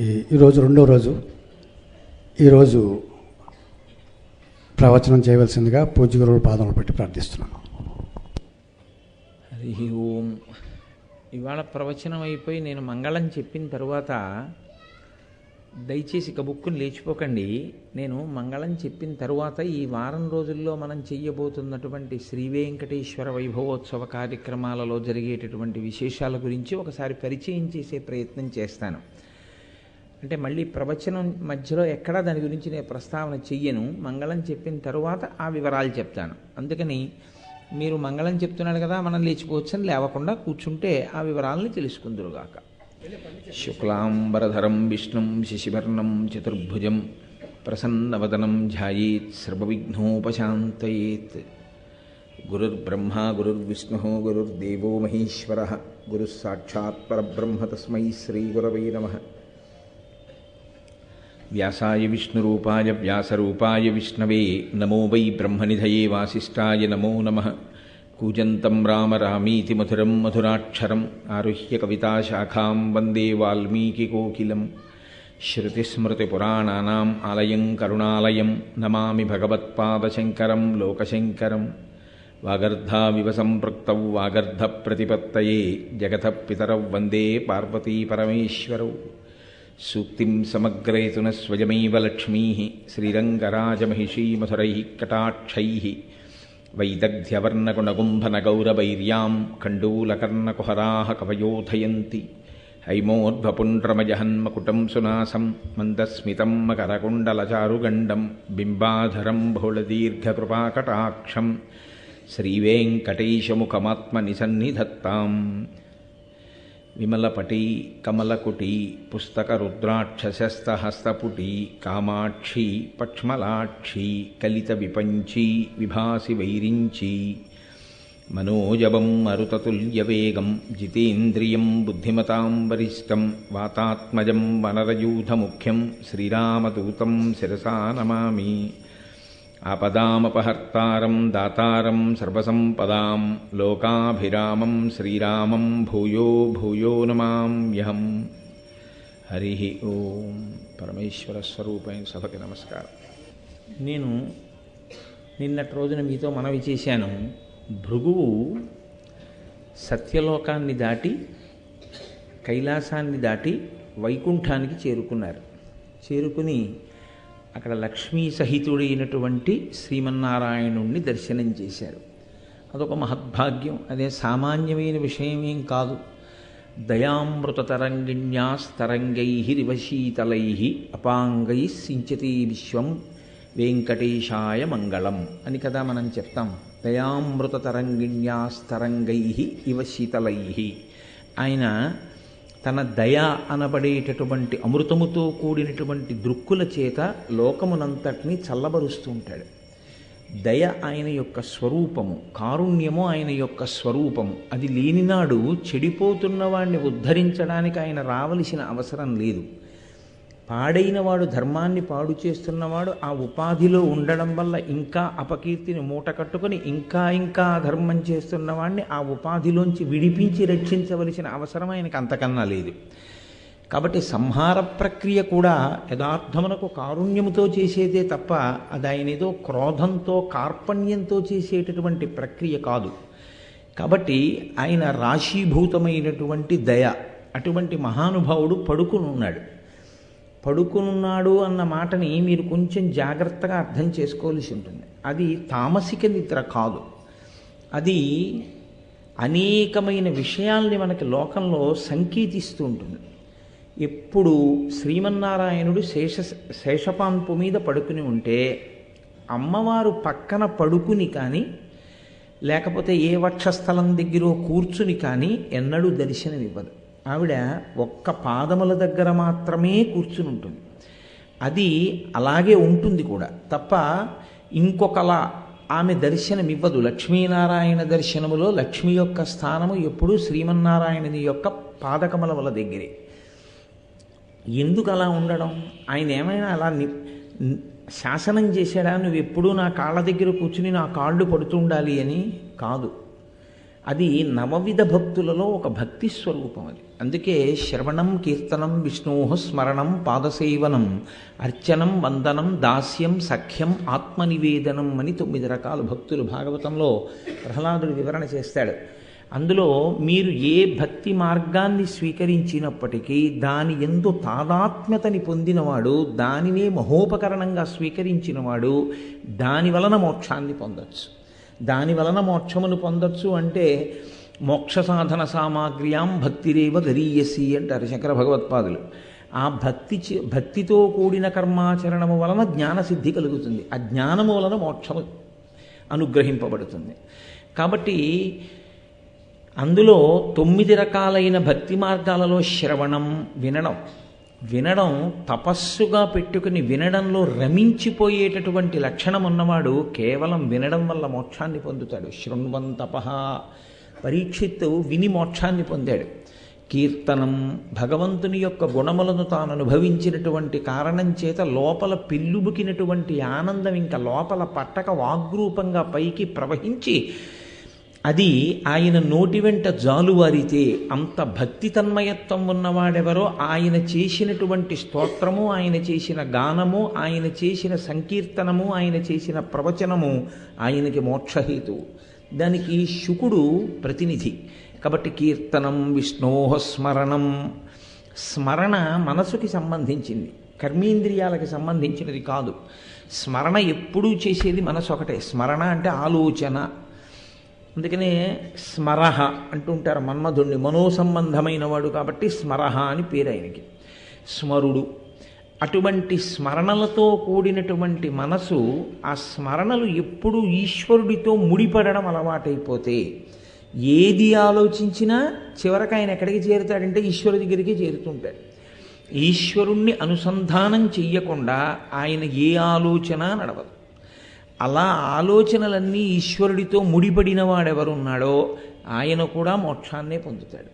ఈరోజు రెండో రోజు. ఈరోజు ప్రవచనం చేయవలసిందిగా పూజ్య గురువుల పాదములు పెట్టి ప్రార్థిస్తున్నాను. హరి ఓం. ఇవాళ ప్రవచనం అయిపోయి నేను మంగళం చెప్పిన తరువాత దయచేసి కబుక్కుని లేచిపోకండి. నేను మంగళం చెప్పిన తరువాత ఈ వారం రోజుల్లో మనం చెయ్యబోతున్నటువంటి శ్రీ వెంకటేశ్వర వైభవోత్సవ కార్యక్రమాలలో జరిగేటటువంటి విశేషాల గురించి ఒకసారి పరిచయం చేసే ప్రయత్నం చేస్తాను. అంటే మళ్ళీ ప్రవచనం మధ్యలో ఎక్కడా దాని గురించి నేను ప్రస్తావన చెయ్యను. మంగళం చెప్పిన తరువాత ఆ వివరాలు చెప్తాను. అందుకని మీరు మంగళం చెప్తున్నాడు కదా మనం లేచిపోవచ్చని లేవకుండా కూర్చుంటే ఆ వివరాలని తెలుసుకుందురుగాక. శుక్లాంబరధరం విష్ణుం శశివర్ణం చతుర్భుజం ప్రసన్నవదనం ధ్యాయేత్ సర్వవిఘ్నోపశాంతయేత్. గురుర్బ్రహ్మా గురుర్విష్ణుః గురుర్దేవో మహేశ్వరః గురుః సాక్షాత్ పరబ్రహ్మ తస్మై శ్రీగురవే నమః. వ్యాసాయ విష్ణురూపాయ వ్యాసరూపాయ విష్ణవే నమో వై బ్రహ్మనిధయే వాసిష్ఠాయ నమో నమః. కూజంతం రామ రామీతి మధురం మధురాక్షరం ఆరుహ్య కవితాశాఖాం వందే వాల్మీకికోకిలం. శృతిస్మృతిపురాణానాం ఆలయం కరుణాలయం నమామి భగవత్పాదశంకరం లోకశంకరం. వాగర్ధావివ సంపృక్తౌ వాగర్ధప్రతిపత్తయే జగతః పితరౌ వందే పార్వతీపరమేశ్వరౌ. సూక్తిం సమగ్రయతున స్వయమైవ లక్ష్మీః శ్రీరంగరాజమహిషీమధురైః కటాక్షైః. వైదగ్ధ్యవర్ణగుణగుంభనగౌరవైర్యాం కండూలకర్ణకుహరాः కవయోధయంతి. హైమోర్ధ్వపుండ్రమజహన్మకుటం సునాసం మందస్మితం మకరకుండలచారుగండం బింబాధరం బహుళదీర్ఘకృపాకటాక్షం శ్రీవేంకటేశముఖమాత్మనిసన్నిధత్తాం. విమలపటీ కమలకుటీ పుస్తకరుద్రాక్షసస్తహస్తపుటీ కామాక్షీ పక్ష్మలాక్షీ కలితవిపంచీ విభాసి వైరించీ. మనోజవం మరుతతుల్యవేగం జితేంద్రియం బుద్ధిమతాం వరిష్టం వాతాత్మజం వనరయూధముఖ్యం శ్రీరామదూతం శిరసా నమామి. ఆపదామపహర్తారం దాతారం సర్వసంపదాం లోకాభిరామం శ్రీరామం భూయో భూయో నమామ్యహం. హరి ఓం. పరమేశ్వర స్వరూపమైన సభకి నమస్కారం. నేను నిన్నటి రోజున మీతో మనవి చేశాను. భృగువు సత్యలోకాన్ని దాటి కైలాసాన్ని దాటి వైకుంఠానికి చేరుకున్నారు. చేరుకుని అక్కడ లక్ష్మీ సహితుడైనటువంటి శ్రీమన్నారాయణుణ్ణి దర్శనం చేశారు. అదొక మహద్భాగ్యం. అదే సామాన్యమైన విషయమేం కాదు. దయాంమృతతరంగిణ్యాస్తరంగైరివశీతలై అపాంగై సించతి విశ్వం వెంకటేశాయ మంగళం అని కదా మనం చెప్తాం. దయాంమృతతరంగిణ్యాస్తరంగై ఇవ శీతలై. ఆయన తన దయ అనబడేటటువంటి అమృతముతో కూడినటువంటి దృక్కుల చేత లోకమునంతటినీ చల్లబరుస్తూ ఉంటాడు. దయ ఆయన యొక్క స్వరూపము, కారుణ్యము ఆయన యొక్క స్వరూపము. అది లేనినాడు చెడిపోతున్న వాడిని ఉద్ధరించడానికి ఆయన రావలసిన అవసరం లేదు. పాడైన వాడు, ధర్మాన్ని పాడు చేస్తున్నవాడు ఆ ఉపాధిలో ఉండడం వల్ల ఇంకా అపకీర్తిని మూట కట్టుకొని ఇంకా ఇంకా ధర్మం చేస్తున్నవాడిని ఆ ఉపాధిలోంచి విడిపించి రక్షించవలసిన అవసరం ఆయనకు అంతకన్నా లేదు. కాబట్టి సంహార ప్రక్రియ కూడా యథార్థమునకు కారుణ్యముతో చేసేదే తప్ప అది ఆయన ఏదో క్రోధంతో కార్పణ్యంతో చేసేటటువంటి ప్రక్రియ కాదు. కాబట్టి ఆయన రాశీభూతమైనటువంటి దయ. అటువంటి మహానుభావుడు పడుకునున్నాడు. పడుకునున్నాడు అన్న మాటని మీరు కొంచెం జాగ్రత్తగా అర్థం చేసుకోవాల్సి ఉంటుంది. అది తామసిక నిద్ర కాదు. అది అనేకమైన విషయాల్ని మనకి లోకంలో సంకేతిస్తూ ఉంటుంది. ఎప్పుడు శ్రీమన్నారాయణుడు శేషపాన్పు మీద పడుకుని ఉంటే అమ్మవారు పక్కన పడుకుని కానీ లేకపోతే ఏ వక్షస్థలం దగ్గర కూర్చుని కానీ ఎన్నడూ దర్శనమివ్వదు. ఆవిడ ఒక్క పాదముల దగ్గర మాత్రమే కూర్చుని ఉంటుంది. అది అలాగే ఉంటుంది కూడా తప్ప ఇంకొకలా ఆమె దర్శనమివ్వదు. లక్ష్మీనారాయణ దర్శనములో లక్ష్మి యొక్క స్థానము ఎప్పుడూ శ్రీమన్నారాయణుని యొక్క పాదకమలముల దగ్గరే. ఎందుకు అలా ఉండడం? ఆయన ఏమైనా అలా శాసనం చేశాడా, నువ్వు ఎప్పుడూ నా కాళ్ళ దగ్గర కూర్చుని నా కాళ్ళు పడుతుండాలి అని? కాదు. అది నవవిధ భక్తులలో ఒక భక్తి స్వరూపం అది. అందుకే శ్రవణం కీర్తనం విష్ణోః స్మరణం పాదసేవనం అర్చనం వందనం దాస్యం సఖ్యం ఆత్మనివేదనం అని 9 రకాల భక్తులు భాగవతంలో ప్రహ్లాదుడు వివరణ చేస్తాడు. అందులో మీరు ఏ భక్తి మార్గాన్ని స్వీకరించినప్పటికీ దాని యందు తాదాత్మ్యతని పొందినవాడు, దానినే మహోపకరణంగా స్వీకరించినవాడు దాని వలన మోక్షాన్ని పొందొచ్చు. దాని వలన మోక్షమును పొందొచ్చు అంటే మోక్ష సాధన సామాగ్ర్యాం భక్తిరేవ గరీయసి అంటారు శంకర భగవత్పాదులు. ఆ భక్తితో కూడిన కర్మాచరణము వలన జ్ఞానసిద్ధి కలుగుతుంది. ఆ జ్ఞానము వలన మోక్షము అనుగ్రహింపబడుతుంది. కాబట్టి అందులో 9 రకాలైన భక్తి మార్గాలలో శ్రవణం వినడం తపస్సుగా పెట్టుకుని వినడంలో రమించిపోయేటటువంటి లక్షణం ఉన్నవాడు కేవలం వినడం వల్ల మోక్షాన్ని పొందుతాడు. శృణ్వన్ తపః, పరీక్షిత్తు విని మోక్షాన్ని పొందాడు. కీర్తనం, భగవంతుని యొక్క గుణములను తాను అనుభవించినటువంటి కారణం చేత లోపల పిల్లుబుకినటువంటి ఆనందం ఇంకా లోపల పట్టక వాగ్రూపంగా పైకి ప్రవహించి అది ఆయన నోటి వెంట జాలువారితే అంత భక్తి తన్మయత్వం ఉన్నవాడెవరో ఆయన చేసినటువంటి స్తోత్రము, ఆయన చేసిన గానము, ఆయన చేసిన సంకీర్తనము, ఆయన చేసిన ప్రవచనము ఆయనకి మోక్షహేతువు. దానికి శుకుడు ప్రతినిధి. కాబట్టి కీర్తనం విష్ణోః స్మరణం. స్మరణ మనసుకి సంబంధించింది, కర్మేంద్రియాలకి సంబంధించినది కాదు. స్మరణ ఎప్పుడూ చేసేది మనసు ఒకటే. స్మరణ అంటే ఆలోచన. అందుకనే స్మరహ అంటుంటారు మన్మధుణ్ణి, మనోసంబంధమైన వాడు కాబట్టి స్మరహ అని పేరు ఆయనకి. స్మరుడు. అటువంటి స్మరణలతో కూడినటువంటి మనసు, ఆ స్మరణలు ఎప్పుడూ ఈశ్వరుడితో ముడిపడడం అలవాటైపోతే ఏది ఆలోచించినా చివరికి ఆయన ఎక్కడికి చేరుతాడంటే ఈశ్వరుడి దగ్గరికి చేరుతుంటాడు. ఈశ్వరుణ్ణి అనుసంధానం చెయ్యకుండా ఆయన ఏ ఆలోచన నడవదు. అలా ఆలోచనలన్నీ ఈశ్వరుడితో ముడిపడిన వాడెవరున్నాడో ఆయన కూడా మోక్షాన్నే పొందుతాడు.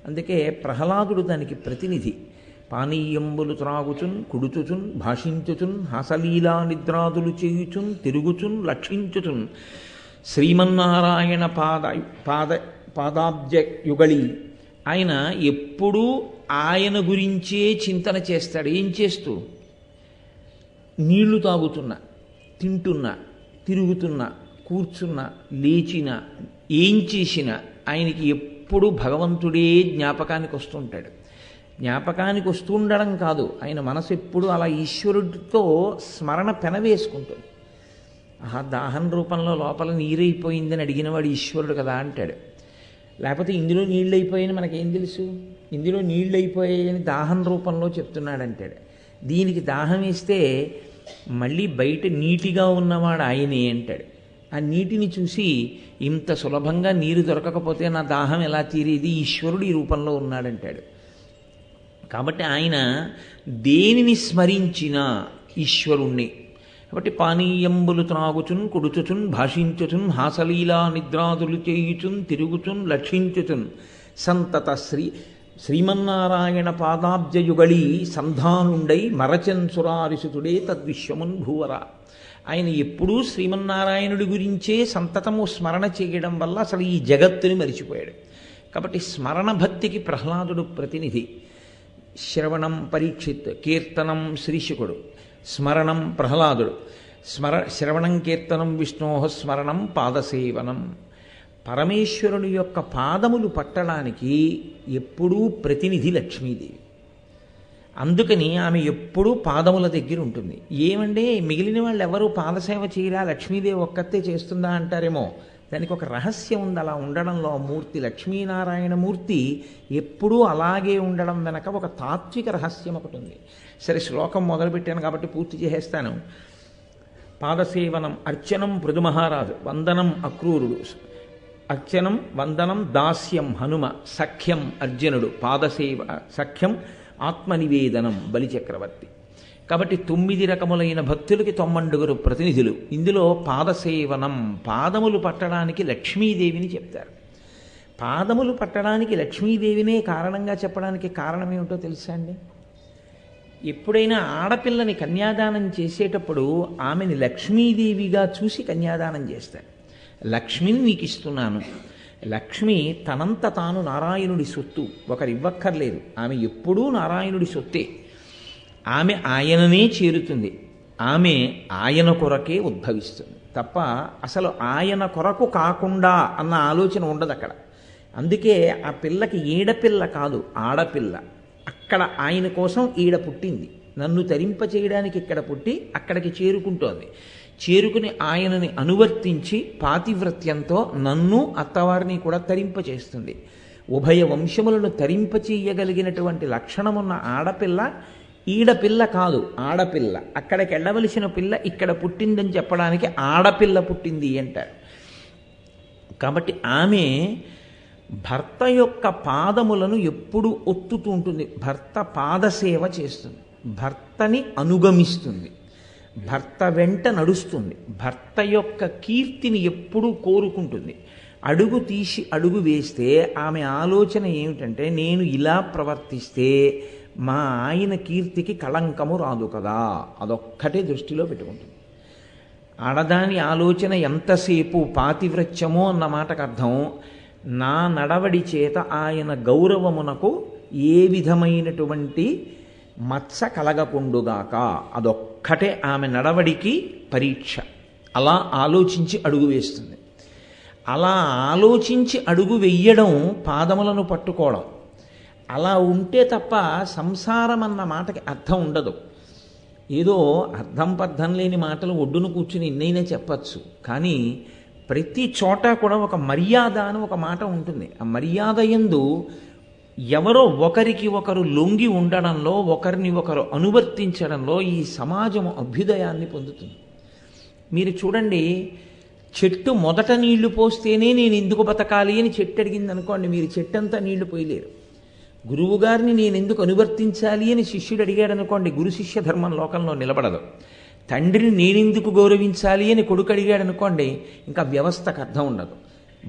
అందుకే ప్రహ్లాదుడు దానికి ప్రతినిధి. పానీయంబులు త్రాగుచున్ కుడుచుచున్ భాషించుచున్ హాసలీలా నిద్రాదులు చేయుచున్ తిరుగుచున్ లక్షించుచున్ శ్రీమన్నారాయణ పాదాబ్జ యుగళి. ఆయన ఎప్పుడూ ఆయన గురించే చింతన చేస్తాడు. ఏం చేస్తూ? నీళ్లు తాగుతున్నా, తింటున్నా, తిరుగుతున్నా, కూర్చున్నా, లేచినా, ఏం చేసినా ఆయనకి ఎప్పుడు భగవంతుడే జ్ఞాపకానికి వస్తుంటాడు. జ్ఞాపకానికి వస్తుండడం కాదు, ఆయన మనసు ఎప్పుడు అలా ఈశ్వరుడితో స్మరణ పెనవేసుకుంటుంది. ఆహా, దాహం రూపంలో లోపల నీరైపోయిందని అడిగినవాడు ఈశ్వరుడు కదా అంటాడు. లేకపోతే ఇందులో నీళ్ళు అయిపోయాయని మనకేం తెలుసు? ఇందులో నీళ్ళు అయిపోయాయని దాహం రూపంలో చెప్తున్నాడంటాడు. దీనికి దాహం వేస్తే మళ్ళీ బయట నీటిగా ఉన్నవాడు ఆయనే అంటాడు. ఆ నీటిని చూసి ఇంత సులభంగా నీరు దొరకకపోతే నా దాహం ఎలా తీరేది, ఈశ్వరుడు ఈ రూపంలో ఉన్నాడంటాడు. కాబట్టి ఆయన దేనిని స్మరించినా ఈశ్వరుణ్ణి. కాబట్టి పానీయంబులు త్రాగుచున్ కుడుచుచున్ భాషించుచున్ హాసలీలా నిద్రాదులు చేయుచున్ తిరుగుచున్ లక్షించుచున్ సంతత శ్రీమన్నారాయణ పాదాబ్జయుగళి సంధానుండై మరచన్ సురారిసుతుడే తద్విశ్వమున్ భూవర. ఆయన ఎప్పుడూ శ్రీమన్నారాయణుడి గురించే సంతతము స్మరణ చేయడం వల్ల అసలు ఈ జగత్తుని మరిచిపోయాడు. కాబట్టి స్మరణ భక్తికి ప్రహ్లాదుడు ప్రతినిధి. శ్రవణం పరీక్షిత్, కీర్తనం శ్రీశుకుడు, స్మరణం ప్రహ్లాదుడు. శ్రవణం కీర్తనం విష్ణోః స్మరణం పాదసేవనం. పరమేశ్వరుని యొక్క పాదములు పట్టడానికి ఎప్పుడూ ప్రతినిధి లక్ష్మీదేవి. అందుకని ఆమె ఎప్పుడూ పాదముల దగ్గర ఉంటుంది. ఏమంటే మిగిలిన వాళ్ళు ఎవరు పాదసేవ చేయరా, లక్ష్మీదేవి ఒక్కతే చేస్తుందా అంటారేమో. దానికి ఒక రహస్యం ఉంది. అలా ఉండడంలో మూర్తి లక్ష్మీనారాయణ మూర్తి ఎప్పుడూ అలాగే ఉండడం వెనక ఒక తాత్విక రహస్యం ఒకటి ఉంది. సరే, శ్లోకం మొదలుపెట్టాను కాబట్టి పూర్తి చేసేస్తాను. పాదసేవనం అర్చనం పృథుమహారాజు, వందనం అక్రూరుడు, అర్చనం వందనం దాస్యం హనుమ, సఖ్యం అర్జునుడు, పాదసేవ సఖ్యం ఆత్మనివేదనం బలిచక్రవర్తి. కాబట్టి 9 రకములైన భక్తులకి 90 ప్రతినిధులు. ఇందులో పాదసేవనం, పాదములు పట్టడానికి లక్ష్మీదేవిని చెప్తారు. పాదములు పట్టడానికి లక్ష్మీదేవినే కారణంగా చెప్పడానికి కారణం ఏమిటో తెలుసా అండి? ఎప్పుడైనా ఆడపిల్లని కన్యాదానం చేసేటప్పుడు ఆమెని లక్ష్మీదేవిగా చూసి కన్యాదానం చేస్తారు. లక్ష్మిని నీకు ఇస్తున్నాను, లక్ష్మి తనంత తాను నారాయణుడి సొత్తు, ఒకరు ఇవ్వక్కర్లేదు. ఆమె ఎప్పుడూ నారాయణుడి సొత్తే. ఆమె ఆయననే చేరుతుంది. ఆమె ఆయన కొరకే ఉద్భవిస్తుంది తప్ప అసలు ఆయన కొరకు కాకుండా అన్న ఆలోచన ఉండదు అక్కడ. అందుకే ఆ పిల్లకి ఈడపిల్ల కాదు, ఆడపిల్ల. అక్కడ ఆయన కోసం ఈడ పుట్టింది. నన్ను తరింప చేయడానికి ఇక్కడ పుట్టి అక్కడికి చేరుకుంటోంది. చేరుకుని ఆయనని అనువర్తించి పాతివ్రత్యంతో నన్ను అత్తవారిని కూడా తరింపచేస్తుంది. ఉభయ వంశములను తరింపచేయగలిగినటువంటి లక్షణమున్న ఆడపిల్ల ఈడపిల్ల కాదు, ఆడపిల్ల. అక్కడికి వెళ్ళవలసిన పిల్ల ఇక్కడ పుట్టిందని చెప్పడానికి ఆడపిల్ల పుట్టింది అంటారు. కాబట్టి ఆమె భర్త యొక్క పాదములను ఎప్పుడు ఒత్తుతూ ఉంటుంది. భర్త పాదసేవ చేస్తుంది, భర్తని అనుగమిస్తుంది, భర్త వెంట నడుస్తుంది, భర్త యొక్క కీర్తిని ఎప్పుడూ కోరుకుంటుంది. అడుగు తీసి అడుగు వేస్తే ఆమె ఆలోచన ఏమిటంటే, నేను ఇలా ప్రవర్తిస్తే మా ఆయన కీర్తికి కళంకము రాదు కదా, అదొక్కటే దృష్టిలో పెట్టుకుంటుంది. ఆడదాని ఆలోచన ఎంతసేపు పాతివ్రత్యమో అన్న మాటకు అర్థం, నా నడవడి చేత ఆయన గౌరవమునకు ఏ విధమైనటువంటి మత్స కలగకుండుగాక, అదొక్కటే ఆమె నడవడికి పరీక్ష. అలా ఆలోచించి అడుగు వేస్తుంది. అలా ఆలోచించి అడుగు వెయ్యడం పాదములను పట్టుకోవడం. అలా ఉంటే తప్ప సంసారం అన్న మాటకి అర్థం ఉండదు. ఏదో అర్థం పర్థం లేని మాటలు ఒడ్డును కూర్చుని ఎన్నైనా చెప్పచ్చు, కానీ ప్రతి చోట కూడా ఒక మర్యాద అని ఒక మాట ఉంటుంది. ఆ మర్యాద యందు ఎవరో ఒకరికి ఒకరు లొంగి ఉండడంలో, ఒకరిని ఒకరు అనువర్తించడంలో ఈ సమాజం అభ్యుదయాన్ని పొందుతుంది. మీరు చూడండి, చెట్టు మొదట నీళ్లు పోస్తేనే నేను ఎందుకు బతకాలి అని చెట్టు అడిగింది అనుకోండి, మీరు చెట్టంతా నీళ్లు పోయలేరు. గురువుగారిని నేను ఎందుకు అనువర్తించాలి అని శిష్యుడు అడిగాడు అనుకోండి, గురు శిష్య ధర్మం లోకంలో నిలబడదు. తండ్రిని నేనెందుకు గౌరవించాలి అని కొడుకు అడిగాడు అనుకోండి, ఇంకా వ్యవస్థకు అర్థం ఉండదు.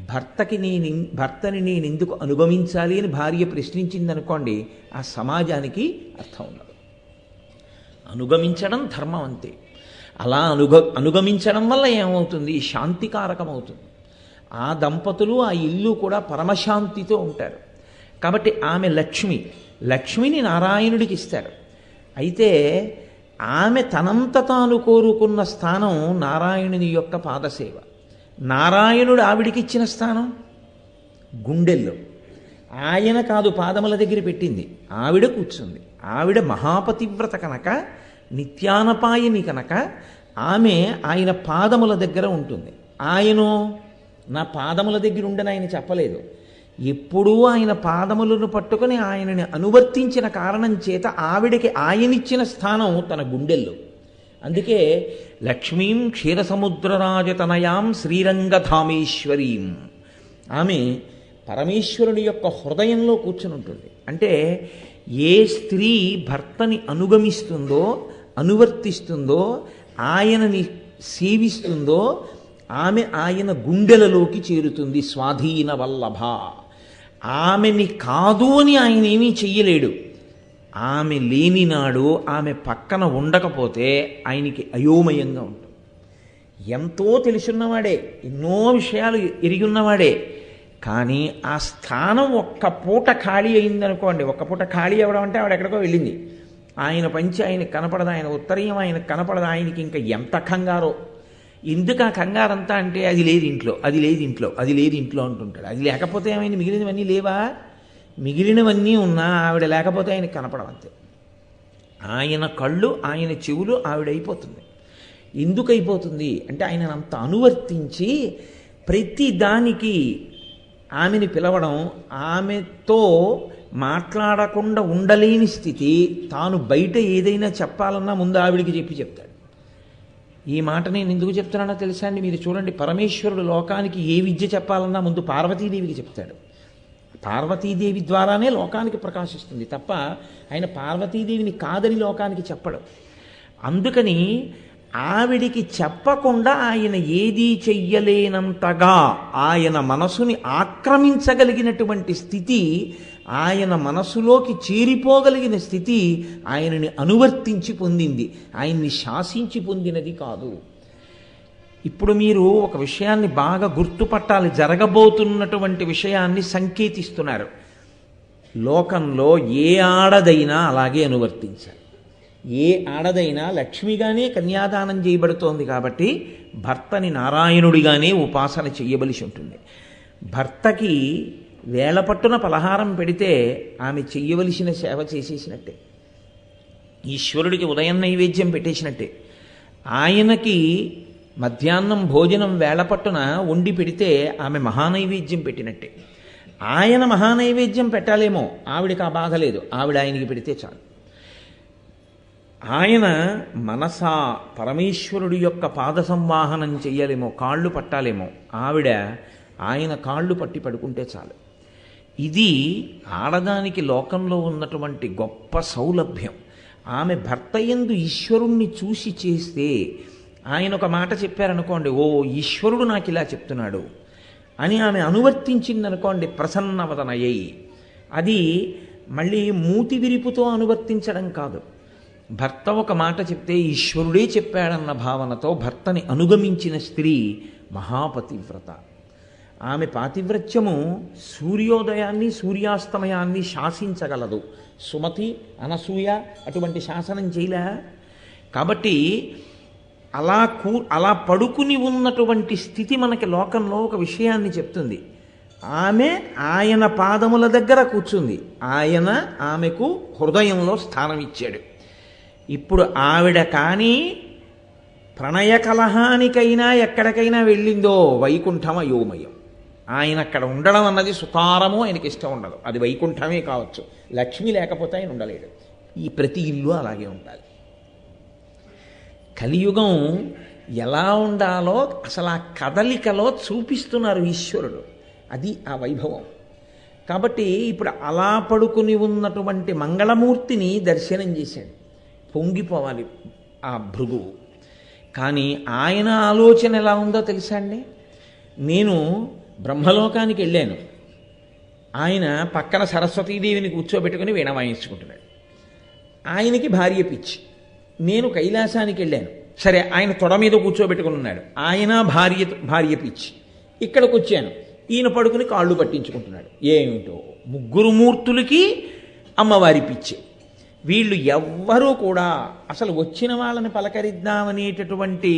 భర్తని నేను ఎందుకు అనుగమించాలి అని భార్య ప్రశ్నించింది అనుకోండి, ఆ సమాజానికి అర్థం ఉండదు. అనుగమించడం ధర్మం అంతే. అలా అనుగమించడం వల్ల ఏమవుతుంది? శాంతికారకం అవుతుంది. ఆ దంపతులు ఆ ఇల్లు కూడా పరమశాంతితో ఉంటారు. కాబట్టి ఆమె లక్ష్మిని నారాయణుడికి ఇస్తారు. అయితే ఆమె తనంత తాను కోరుకున్న స్థానం నారాయణుని యొక్క పాదసేవ. నారాయణుడు ఆవిడికి ఇచ్చిన స్థానం గుండెల్లో. ఆయన కాదు పాదముల దగ్గర పెట్టింది, ఆవిడ కూర్చుంది. ఆవిడ మహాపతివ్రత కనుక, నిత్యానపాయని కనుక ఆమె ఆయన పాదముల దగ్గర ఉంటుంది. ఆయనో నా పాదముల దగ్గర ఉండని ఆయన చెప్పలేదు. ఎప్పుడూ ఆయన పాదములను పట్టుకొని ఆయనని అనువర్తించిన కారణం చేత ఆవిడకి ఆయనిచ్చిన స్థానం తన గుండెల్లో. అందుకే లక్ష్మీం క్షీరసముద్రరాజతనయాం శ్రీరంగధామేశ్వరీం, ఆమె పరమేశ్వరుని యొక్క హృదయంలో కూర్చుని ఉంటుంది. అంటే ఏ స్త్రీ భర్తని అనుగమిస్తుందో, అనువర్తిస్తుందో, ఆయనని సేవిస్తుందో ఆమె ఆయన గుండెలలోకి చేరుతుంది. స్వాధీన వల్లభ. ఆమెని కాదు అని ఆయన ఏమీ చెయ్యలేడు. ఆమె లేనినాడు, ఆమె పక్కన ఉండకపోతే ఆయనకి అయోమయంగా ఉంటుంది. ఎంతో తెలుసున్నవాడే, ఎన్నో విషయాలు ఎరిగి ఉన్నవాడే, కానీ ఆ స్థానం ఒక్క పూట ఖాళీ అయిందనుకోండి. ఒక్క పూట ఖాళీ అవ్వడం అంటే ఆవిడ ఎక్కడికో వెళ్ళింది, ఆయన పంచి ఆయనకు కనపడదు, ఆయన ఉత్తరీయం ఆయనకు కనపడదు. ఆయనకి ఇంకా ఎంత కంగారో. ఎందుకు ఆ కంగారంతా అంటే, అది లేదు ఇంట్లో, అది లేదు ఇంట్లో, అది లేదు ఇంట్లో అంటుంటాడు. అది లేకపోతే ఏమైంది? మిగిలినవన్నీ లేవా? మిగిలినవన్నీ ఉన్నా ఆవిడ లేకపోతే ఆయనకు కనపడవంతే. ఆయన కళ్ళు, ఆయన చెవులు ఆవిడ అయిపోతుంది. ఎందుకు అయిపోతుంది అంటే, ఆయన అంత అనువర్తించి ప్రతి దానికి ఆమెని పిలవడం, ఆమెతో మాట్లాడకుండా ఉండలేని స్థితి. తాను బయట ఏదైనా చెప్పాలన్నా ముందు ఆవిడికి చెప్తాడు. ఈ మాట నేను ఎందుకు చెప్తున్నానో తెలుసా అండి? మీరు చూడండి, పరమేశ్వరుడు లోకానికి ఏ విద్య చెప్పాలన్నా ముందు పార్వతీదేవికి చెప్తాడు. పార్వతీదేవి ద్వారానే లోకానికి ప్రకాశిస్తుంది తప్ప ఆయన పార్వతీదేవిని కాదని లోకానికి చెప్పడం. అందుకని ఆవిడికి చెప్పకుండా ఆయన ఏదీ చెయ్యలేనంతగా ఆయన మనసుని ఆక్రమించగలిగినటువంటి స్థితి, ఆయన మనసులోకి చేరిపోగలిగిన స్థితి ఆయనని అనువర్తించి పొందింది, ఆయన్ని శాసించి పొందినది కాదు. ఇప్పుడు మీరు ఒక విషయాన్ని బాగా గుర్తుపట్టాలి, జరగబోతున్నటువంటి విషయాన్ని సంకేతిస్తున్నారు. లోకంలో ఏ ఆడదైనా అలాగే అనువర్తించాలి. ఏ ఆడదైనా లక్ష్మిగానే కన్యాదానం చేయబడుతోంది కాబట్టి భర్తని నారాయణుడిగానే ఉపాసన చెయ్యవలసి ఉంటుంది. భర్తకి వేళపట్టున పలహారం పెడితే ఆమె చెయ్యవలసిన సేవ చేసేసినట్టే, ఈశ్వరుడికి ఉదయం నైవేద్యం పెట్టేసినట్టే. ఆయనకి మధ్యాహ్నం భోజనం వేళపట్టున వండి పెడితే ఆమె మహానైవేద్యం పెట్టినట్టే. ఆయన మహానైవేద్యం పెట్టాలేమో, ఆవిడికి ఆ బాధ లేదు, ఆవిడ ఆయనకి పెడితే చాలు. ఆయన మనసా పరమేశ్వరుడి యొక్క పాద సంవాహనం చెయ్యాలేమో, కాళ్ళు పట్టాలేమో, ఆవిడ ఆయన కాళ్ళు పట్టి పడుకుంటే చాలు. ఇది ఆడదానికి లోకంలో ఉన్నటువంటి గొప్ప సౌలభ్యం. ఆమె భర్త యందు ఈశ్వరుణ్ణి చూసి చేస్తే, ఆయన ఒక మాట చెప్పారనుకోండి, ఓ ఈశ్వరుడు నాకు ఇలా చెప్తున్నాడు అని ఆమె అనువర్తించిందనుకోండి, ప్రసన్నవదనయ్యి. అది మళ్ళీ మూతి విరిపుతో అనువర్తించడం కాదు. భర్త ఒక మాట చెప్తే ఈశ్వరుడే చెప్పాడన్న భావనతో భర్తని అనుగమించిన స్త్రీ మహాపతివ్రత. ఆమె పాతివ్రత్యము సూర్యోదయాన్ని సూర్యాస్తమయాన్ని శాసించగలదు. సుమతి, అనసూయ అటువంటి శాసనం చేయలే. కాబట్టి అలా పడుకుని ఉన్నటువంటి స్థితి మనకి లోకంలో ఒక విషయాన్ని చెప్తుంది. ఆమె ఆయన పాదముల దగ్గర కూర్చుంది, ఆయన ఆమెకు హృదయంలో స్థానం ఇచ్చాడు. ఇప్పుడు ఆవిడ కానీ ప్రణయ కలహానికైనా ఎక్కడికైనా వెళ్ళిందో వైకుంఠం అయోమయం. ఆయన అక్కడ ఉండడం అన్నది సుతారము ఆయనకి ఇష్టం ఉండదు, అది వైకుంఠమే కావచ్చు. లక్ష్మి లేకపోతే ఆయన ఉండలేడు. ఈ ప్రతి ఇల్లు అలాగే ఉండాలి. కలియుగం ఎలా ఉండాలో అసలు ఆ కదలికలో చూపిస్తున్నారు ఈశ్వరుడు. అది ఆ వైభవం. కాబట్టి ఇప్పుడు అలా పడుకుని ఉన్నటువంటి మంగళమూర్తిని దర్శనం చేశాడు. పొంగిపోవాలి ఆ భృగువు. కానీ ఆయన ఆలోచన ఎలా ఉందో తెలుసా అండి? నేను బ్రహ్మలోకానికి వెళ్ళాను, ఆయన పక్కన సరస్వతీదేవిని కూర్చోబెట్టుకుని వీణ వాయించుకుంటున్నాడు. ఆయనకి భార్య పిచ్చి. నేను కైలాసానికి వెళ్ళాను, సరే ఆయన తొడ మీద కూర్చోబెట్టుకుని ఉన్నాడు, ఆయన భార్య పిచ్చి. ఇక్కడికి వచ్చాను, ఈయన పడుకుని కాళ్ళు పట్టించుకుంటున్నాడు. ఏమిటో ముగ్గురు మూర్తులకి అమ్మవారి పిచ్చి. వీళ్ళు ఎవ్వరూ కూడా అసలు వచ్చిన వాళ్ళని పలకరిద్దామనేటటువంటి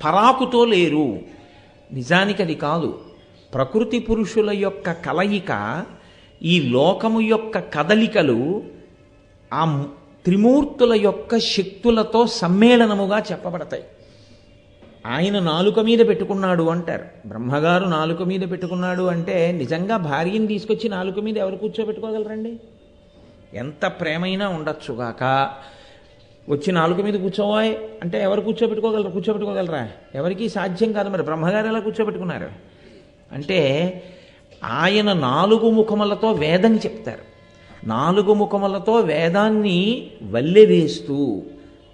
పరాకుతో లేరు. నిజానికి అది కాదు. ప్రకృతి పురుషుల యొక్క కలయిక, ఈ లోకము యొక్క కదలికలు ఆ త్రిమూర్తుల యొక్క శక్తులతో సమ్మేళనముగా చెప్పబడతాయి. ఆయన నాలుక మీద పెట్టుకున్నాడు అంటారు. బ్రహ్మగారు నాలుక మీద పెట్టుకున్నాడు అంటే నిజంగా భార్యని తీసుకొచ్చి నాలుక మీద ఎవరు కూర్చోబెట్టుకోగలరండి? ఎంత ప్రేమైనా ఉండొచ్చుగాక, వచ్చి నాలుక మీద కూర్చోవాయ్ అంటే ఎవరు కూర్చోబెట్టుకోగలరా? ఎవరికీ సాధ్యం కాదు. మరి బ్రహ్మగారు ఎలా కూర్చోబెట్టుకున్నారు అంటే, ఆయన 4 ముఖములతో వేదం చెప్తారు. 4 ముఖములతో వేదాన్ని వల్లెవేస్తూ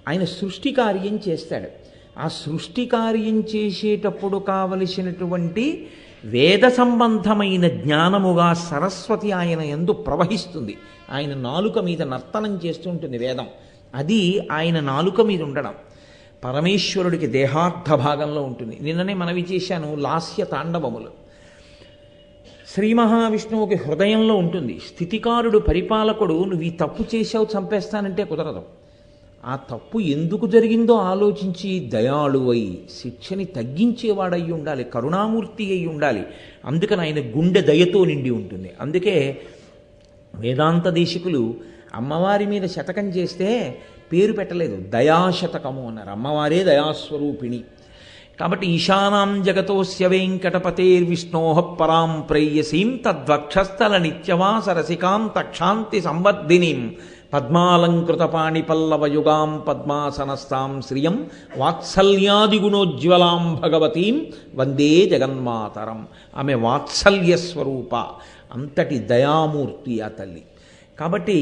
ఆయన సృష్టి కార్యం చేస్తాడు. ఆ సృష్టి కార్యం చేసేటప్పుడు కావలసినటువంటి వేద సంబంధమైన జ్ఞానముగా సరస్వతి ఆయన యందు ప్రవహిస్తుంది. ఆయన నాలుక మీద నర్తనం చేస్తుంటుంది వేదం. అది ఆయన నాలుక మీద ఉండడం పరమేశ్వరుడికి దేహార్థ భాగంలో ఉంటుంది. నిన్ననే మనవి చేశాను, లాస్య తాండవములు శ్రీ మహావిష్ణువుకి హృదయంలో ఉంటుంది. స్థితికారుడు, పరిపాలకుడు నువ్వు ఈ తప్పు చేశావు చంపేస్తానంటే కుదరదు. ఆ తప్పు ఎందుకు జరిగిందో ఆలోచించి దయాళువై శిక్షని తగ్గించేవాడై ఉండాలి, కరుణామూర్తి అయి ఉండాలి. అందుకని ఆయన గుండె దయతో నిండి ఉంటుంది. అందుకే వేదాంత దేశికులు అమ్మవారి మీద శతకం చేస్తే పేరు పెట్టలేదు, దయాశతకము అన్నారు. అమ్మవారే దయాస్వరూపిణి. కాబట్టి ఈశానాం జగతోస్య వెంకటపతేర్విష్ణోః పరాం ప్రేయసీం తద్వక్షస్థల నిత్యవాస రసికాం తక్షాంతి సంవర్ధినీం పద్మాలంకృత పాణిపల్లవయుగాం పద్మాసనస్తాం శ్రియం వాత్సల్యాదిగుణోజ్వలాం భగవతీం వందే జగన్మాతరం. ఆమె వాత్సల్య స్వరూప, అంతటి దయామూర్తి ఆ తల్లి. కాబట్టి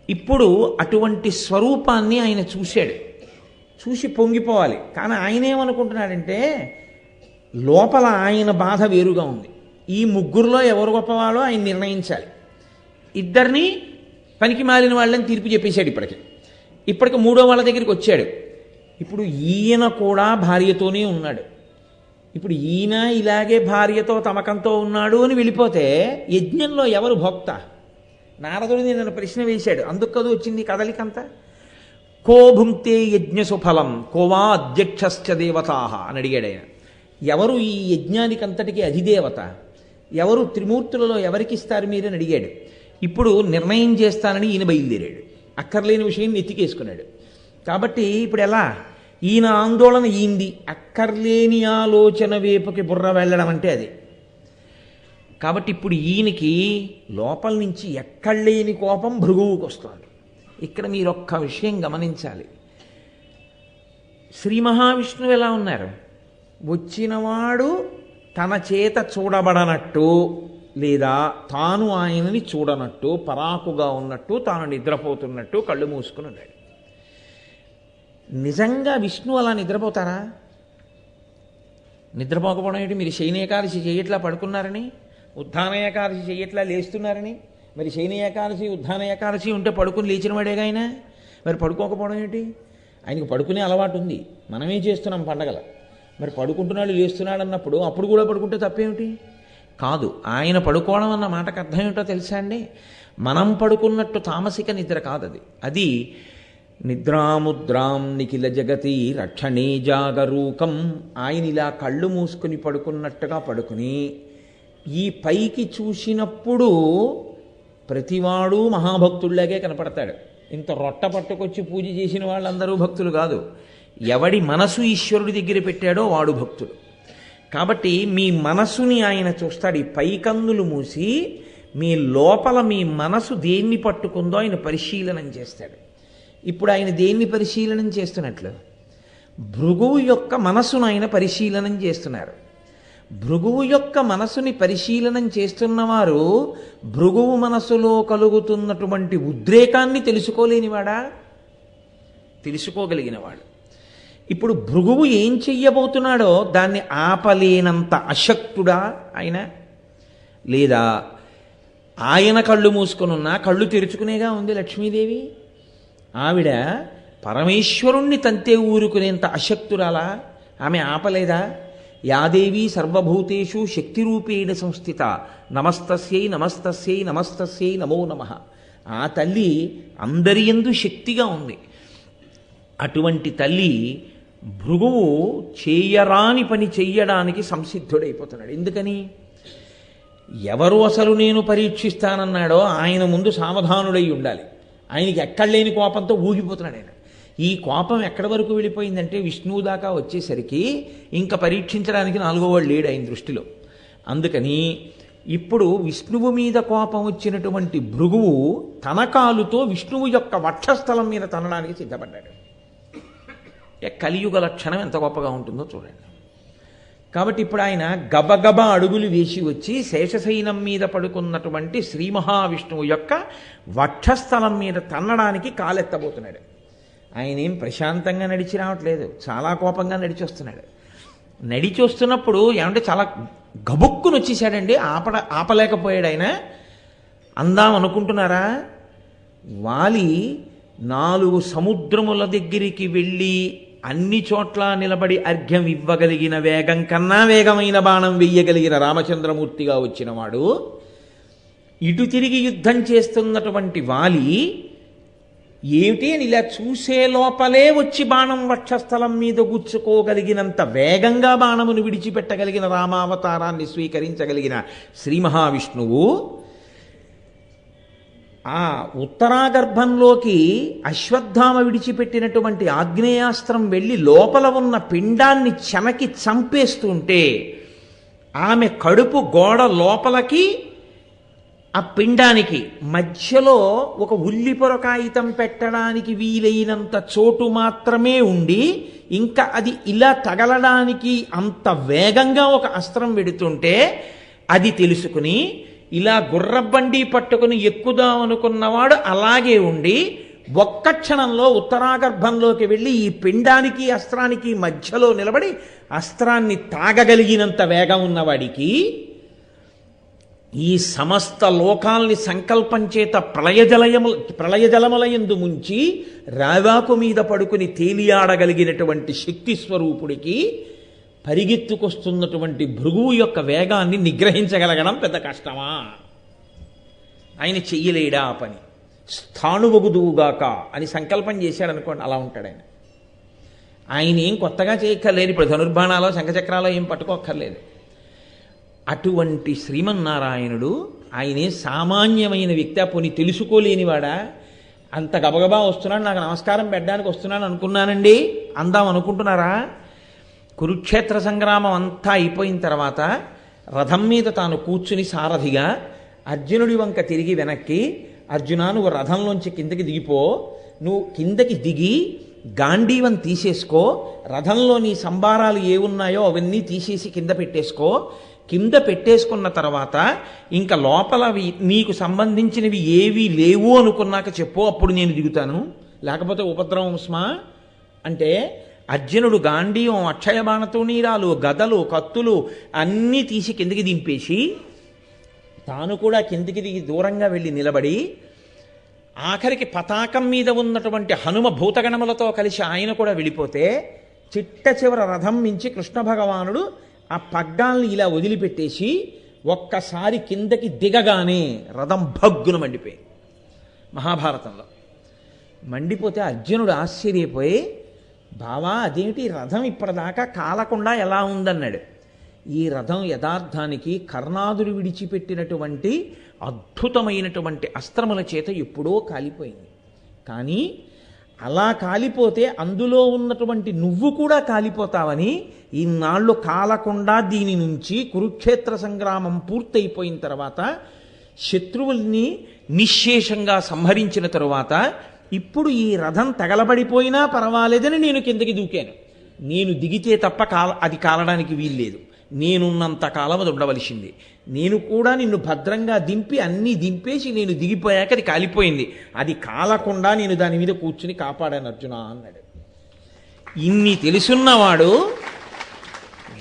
ఇప్పుడు అటువంటి స్వరూపాన్ని ఆయన చూశాడు, చూసి పొంగిపోవాలి. కానీ ఆయన ఏమనుకుంటున్నాడంటే, లోపల ఆయన బాధ వేరుగా ఉంది. ఈ ముగ్గురులో ఎవరు గొప్పవాళ్ళో ఆయన నిర్ణయించాలి. ఇద్దరిని పనికి మాలిన వాళ్ళని తీర్పు చెప్పేశాడు. ఇప్పటికి 3వ వాళ్ళ దగ్గరికి వచ్చాడు. ఇప్పుడు ఈయన కూడా భార్యతోనే ఉన్నాడు. ఇప్పుడు ఈయన ఇలాగే భార్యతో తమకంతో ఉన్నాడు అని వెళ్ళిపోతే యజ్ఞంలో ఎవరు భోక్త? నారదుడిని నన్ను ప్రశ్న వేశాడు, అందుకు కదా వచ్చింది కదలికంతా. కో భుంక్తే యజ్ఞ సుఫలం కోవా అధ్యక్షశ్చ దేవతాహ అని అడిగాడు ఆయన. ఎవరు ఈ యజ్ఞానికంతటికి అధిదేవత? ఎవరు త్రిమూర్తులలో ఎవరికి ఇస్తారు మీరు అని అడిగాడు. ఇప్పుడు నిర్ణయం చేస్తానని ఈయన బయలుదేరాడు. అక్కర్లేని విషయం ఎత్తికేసుకున్నాడు. కాబట్టి ఇప్పుడు ఎలా? ఈయన ఆందోళన ఈంది, అక్కర్లేని ఆలోచన వైపుకి బుర్ర వెళ్ళడం అంటే అది. కాబట్టి ఇప్పుడు ఈయనకి లోపల నుంచి ఎక్కడలేని కోపం భృగువుకి వస్తుంది. ఇక్కడ మీరు ఒక్క విషయం గమనించాలి. శ్రీ మహావిష్ణువు ఎలా ఉన్నారు? వచ్చినవాడు తన చేత చూడబడనట్టు లేదా తాను ఆయనని చూడనట్టు, పరాకుగా ఉన్నట్టు, తాను నిద్రపోతున్నట్టు కళ్ళు మూసుకుని ఉన్నాడు. నిజంగా విష్ణువు అలా నిద్రపోతారా? నిద్రపోకపోవడం ఏంటి? మీరు శయన ఏకాదశి చెయ్యట్లా పడుకున్నారని, ఉద్ధాన ఏకాదశి చెయ్యట్లా లేస్తున్నారని. మరి శయన ఏకాదశి ఉద్ధాన ఏకాదశి ఉంటే పడుకుని లేచిన వాడేగా ఆయన. మరి పడుకోకపోవడం ఏంటి? ఆయనకు పడుకునే అలవాటు ఉంది, మనమే చేస్తున్నాం పండగల. మరి పడుకుంటున్నాడు లేస్తున్నాడు అన్నప్పుడు అప్పుడు కూడా పడుకుంటే తప్పేమిటి? కాదు, ఆయన పడుకోవడం అన్న మాటకు అర్థం ఏమిటో తెలుసా అండి? మనం పడుకున్నట్టు తామసిక నిద్ర కాదు అది. అది నిద్రాముద్రాం నిఖిల జగతి రక్షణే జాగరూకం. ఆయన ఇలా కళ్ళు మూసుకుని పడుకున్నట్టుగా పడుకుని ఈ పైకి చూసినప్పుడు ప్రతివాడు మహాభక్తుల్లాగే కనపడతాడు. ఇంత రొట్ట పట్టుకొచ్చి పూజ చేసిన వాళ్ళందరూ భక్తులు కాదు. ఎవడి మనసు ఈశ్వరుడి దగ్గర పెట్టాడో వాడు భక్తుడు. కాబట్టి మీ మనసుని ఆయన చూస్తాడు. ఈ పైకన్నులు మూసి మీ లోపల మీ మనసు దేన్ని పట్టుకుందో ఆయన పరిశీలనం చేస్తాడు. ఇప్పుడు ఆయన దేన్ని పరిశీలనం చేస్తున్నట్లు? భృగువు యొక్క మనసును ఆయన పరిశీలనం చేస్తున్నారు. భృగువు యొక్క మనసుని పరిశీలనం చేస్తున్నవారు భృగువు మనసులో కలుగుతున్నటువంటి ఉద్రేకాన్ని తెలుసుకోలేనివాడా? తెలుసుకోగలిగినవాడు. ఇప్పుడు భృగువు ఏం చెయ్యబోతున్నాడో దాన్ని ఆపలేనంత అశక్తుడా ఆయన? లేదా ఆయన కళ్ళు మూసుకునున్నా కళ్ళు తెరుచుకునేగా ఉంది లక్ష్మీదేవి. ఆవిడ పరమేశ్వరుణ్ణి తంతే ఊరుకునేంత అశక్తురాలా? ఆమె ఆపలేదా? యాదేవి సర్వభూతేషు శక్తిరూపేణ సంస్థిత నమస్తస్యై నమస్తస్యై నమస్తస్యై నమో నమః. ఆ తల్లి అందరి యందు శక్తిగా ఉంది. అటువంటి తల్లి భృగువు చేయరాని పని చెయ్యడానికి సంసిద్ధుడైపోతున్నాడు. ఎందుకని? ఎవరు అసలు నేను పరీక్షిస్తానన్నాడో ఆయన ముందు సావధానుడై ఉండాలి. ఆయనకి ఎక్కడలేని కోపంతో ఊగిపోతున్నాడు ఆయన. ఈ కోపం ఎక్కడి వరకు వెళ్ళిపోయిందంటే విష్ణువు దాకా వచ్చేసరికి ఇంకా పరీక్షించడానికి నాలుగో వాడు లేడు ఆయన దృష్టిలో. అందుకని ఇప్పుడు విష్ణువు మీద కోపం వచ్చినటువంటి భృగువు తన కాలుతో విష్ణువు యొక్క వక్షస్థలం మీద తనడానికి సిద్ధపడ్డాడు. కలియుగ లక్షణం ఎంత గొప్పగా ఉంటుందో చూడండి. కాబట్టి ఇప్పుడు ఆయన గబగబా అడుగులు వేసి వచ్చి శేషశయనం మీద పడుకున్నటువంటి శ్రీ మహావిష్ణువు యొక్క వక్షస్థలం మీద తన్నడానికి కాలెత్తబోతున్నాడు. ఆయన ఏం ప్రశాంతంగా నడిచి రావట్లేదు, చాలా కోపంగా నడిచొస్తున్నాడు. నడిచొస్తున్నప్పుడు ఏమంటే చాలా గబుక్కుని వచ్చేసాడండి. ఆపలేకపోయాడు ఆయన. అందాం అనుకుంటున్నారా? వాలి 4 సముద్రముల దగ్గరికి వెళ్ళి అన్ని చోట్ల నిలబడి అర్ఘ్యం ఇవ్వగలిగిన వేగం కన్నా వేగమైన బాణం వెయ్యగలిగిన రామచంద్రమూర్తిగా వచ్చినవాడు ఇటు తిరిగి యుద్ధం చేస్తున్నటువంటి వాలి ఏమిటి అని ఇలా చూసే లోపలే వచ్చి బాణం వక్షస్థలం మీద గుచ్చుకోగలిగినంత వేగంగా బాణమును విడిచిపెట్టగలిగిన రామావతారాన్ని స్వీకరించగలిగిన శ్రీ మహావిష్ణువు ఆ ఉత్తరాగర్భంలోకి అశ్వత్థామ విడిచిపెట్టినటువంటి ఆగ్నేయాస్త్రం వెళ్ళి లోపల ఉన్న పిండాన్ని చెనకి చంపేస్తుంటే ఆమె కడుపు గోడ లోపలికి ఆ పిండానికి మధ్యలో ఒక ఉల్లిపొరకాయితం పెట్టడానికి వీలైనంత చోటు మాత్రమే ఉండి ఇంకా అది ఇలా తగలడానికి అంత వేగంగా ఒక అస్త్రం వెడుతుంటే అది తెలుసుకుని ఇలా గుర్రబండి పట్టుకుని ఎక్కుదామనుకున్నవాడు అలాగే ఉండి ఒక్క క్షణంలో ఉత్తరాగర్భంలోకి వెళ్ళి ఈ పిండానికి అస్త్రానికి మధ్యలో నిలబడి అస్త్రాన్ని తాగగలిగినంత వేగం ఉన్నవాడికి ఈ సమస్త లోకాల్ని సంకల్పం చేత ప్రళయజలములయందు ముంచి రావాకు మీద పడుకుని తేలియాడగలిగినటువంటి శక్తి స్వరూపుడికి పరిగెత్తుకొస్తున్నటువంటి భృగువు యొక్క వేగాన్ని నిగ్రహించగలగడం పెద్ద కష్టమా? ఆయన చెయ్యలేడా ఆ పని? స్థాణువగుదువుగాక అని సంకల్పం చేశాడనుకోండి, అలా ఉంటాడు ఆయన. ఆయన ఏం కొత్తగా చేయక్కర్లేదు, ఇప్పుడు ధనుర్బాణాలో శంఖచక్రాలో ఏం పట్టుకోక్కర్లేదు. అటువంటి శ్రీమన్నారాయణుడు ఆయనే సామాన్యమైన వ్యక్తి. పోని తెలుసుకోలేనివాడా? అంత గబగబా వస్తున్నాడు, నాకు నమస్కారం పెట్టడానికి వస్తున్నాను అనుకున్నానండి అందాం అనుకుంటున్నారా? కురుక్షేత్ర సంగ్రామం అంతా అయిపోయిన తర్వాత రథం మీద తాను కూర్చుని సారథిగా అర్జునుడి వంక తిరిగి వెనక్కి, అర్జునా నువ్వు రథంలోంచి కిందకి దిగిపో, నువ్వు కిందకి దిగి గాంధీవం తీసేసుకో, రథంలో నీ సంబారాలు ఏమున్నాయో అవన్నీ తీసేసి కింద పెట్టేసుకో, కింద పెట్టేసుకున్న తర్వాత ఇంకా లోపల నీకు సంబంధించినవి ఏవి లేవు అనుకున్నాక చెప్పు, అప్పుడు నేను దిగుతాను, లేకపోతే ఉపద్రవం స్మా అంటే అర్జునుడు గాంధీవం, అక్షయ బాణతూణీరాలు, గదలు, కత్తులు అన్నీ తీసి కిందికి దింపేసి తాను కూడా కిందికి దిగి దూరంగా వెళ్ళి నిలబడి ఆఖరికి పతాకం మీద ఉన్నటువంటి హనుమ భూతగణములతో కలిసి ఆయన కూడా వెళ్ళిపోతే చిట్ట చివర రథం మించి కృష్ణ భగవానుడు ఆ పగ్గాల్ని ఇలా వదిలిపెట్టేసి ఒక్కసారి కిందకి దిగగానే రథం భగ్గున మండిపోయింది. మహాభారతంలో మండిపోతే అర్జునుడు ఆశ్చర్యపోయి, బావా అదేమిటి రథం ఇప్పటిదాకా కాలకుండా ఎలా ఉందన్నాడు. ఈ రథం యథార్థానికి కర్ణాదులు విడిచిపెట్టినటువంటి అద్భుతమైనటువంటి అస్త్రముల చేత ఎప్పుడో కాలిపోయింది. కానీ అలా కాలిపోతే అందులో ఉన్నటువంటి నువ్వు కూడా కాలిపోతావని ఈనాళ్ళు కాలకుండా దీని నుంచి కురుక్షేత్ర సంగ్రామం పూర్తయిపోయిన తర్వాత శత్రువుల్ని నిశ్శేషంగా సంహరించిన తరువాత ఇప్పుడు ఈ రథం తగలబడిపోయినా పర్వాలేదని నేను కిందకి దూకాను. నేను దిగితే తప్ప అది కాలడానికి వీల్లేదు, నేనున్నంత కాలం అది ఉండవలసింది. నేను కూడా నిన్ను భద్రంగా దింపి అన్నీ దింపేసి నేను దిగిపోయాక అది కాలిపోయింది, అది కాలకుండా నేను దాని మీద కూర్చుని కాపాడాను అర్జున అన్నాడు. ఇన్ని తెలుసున్నవాడు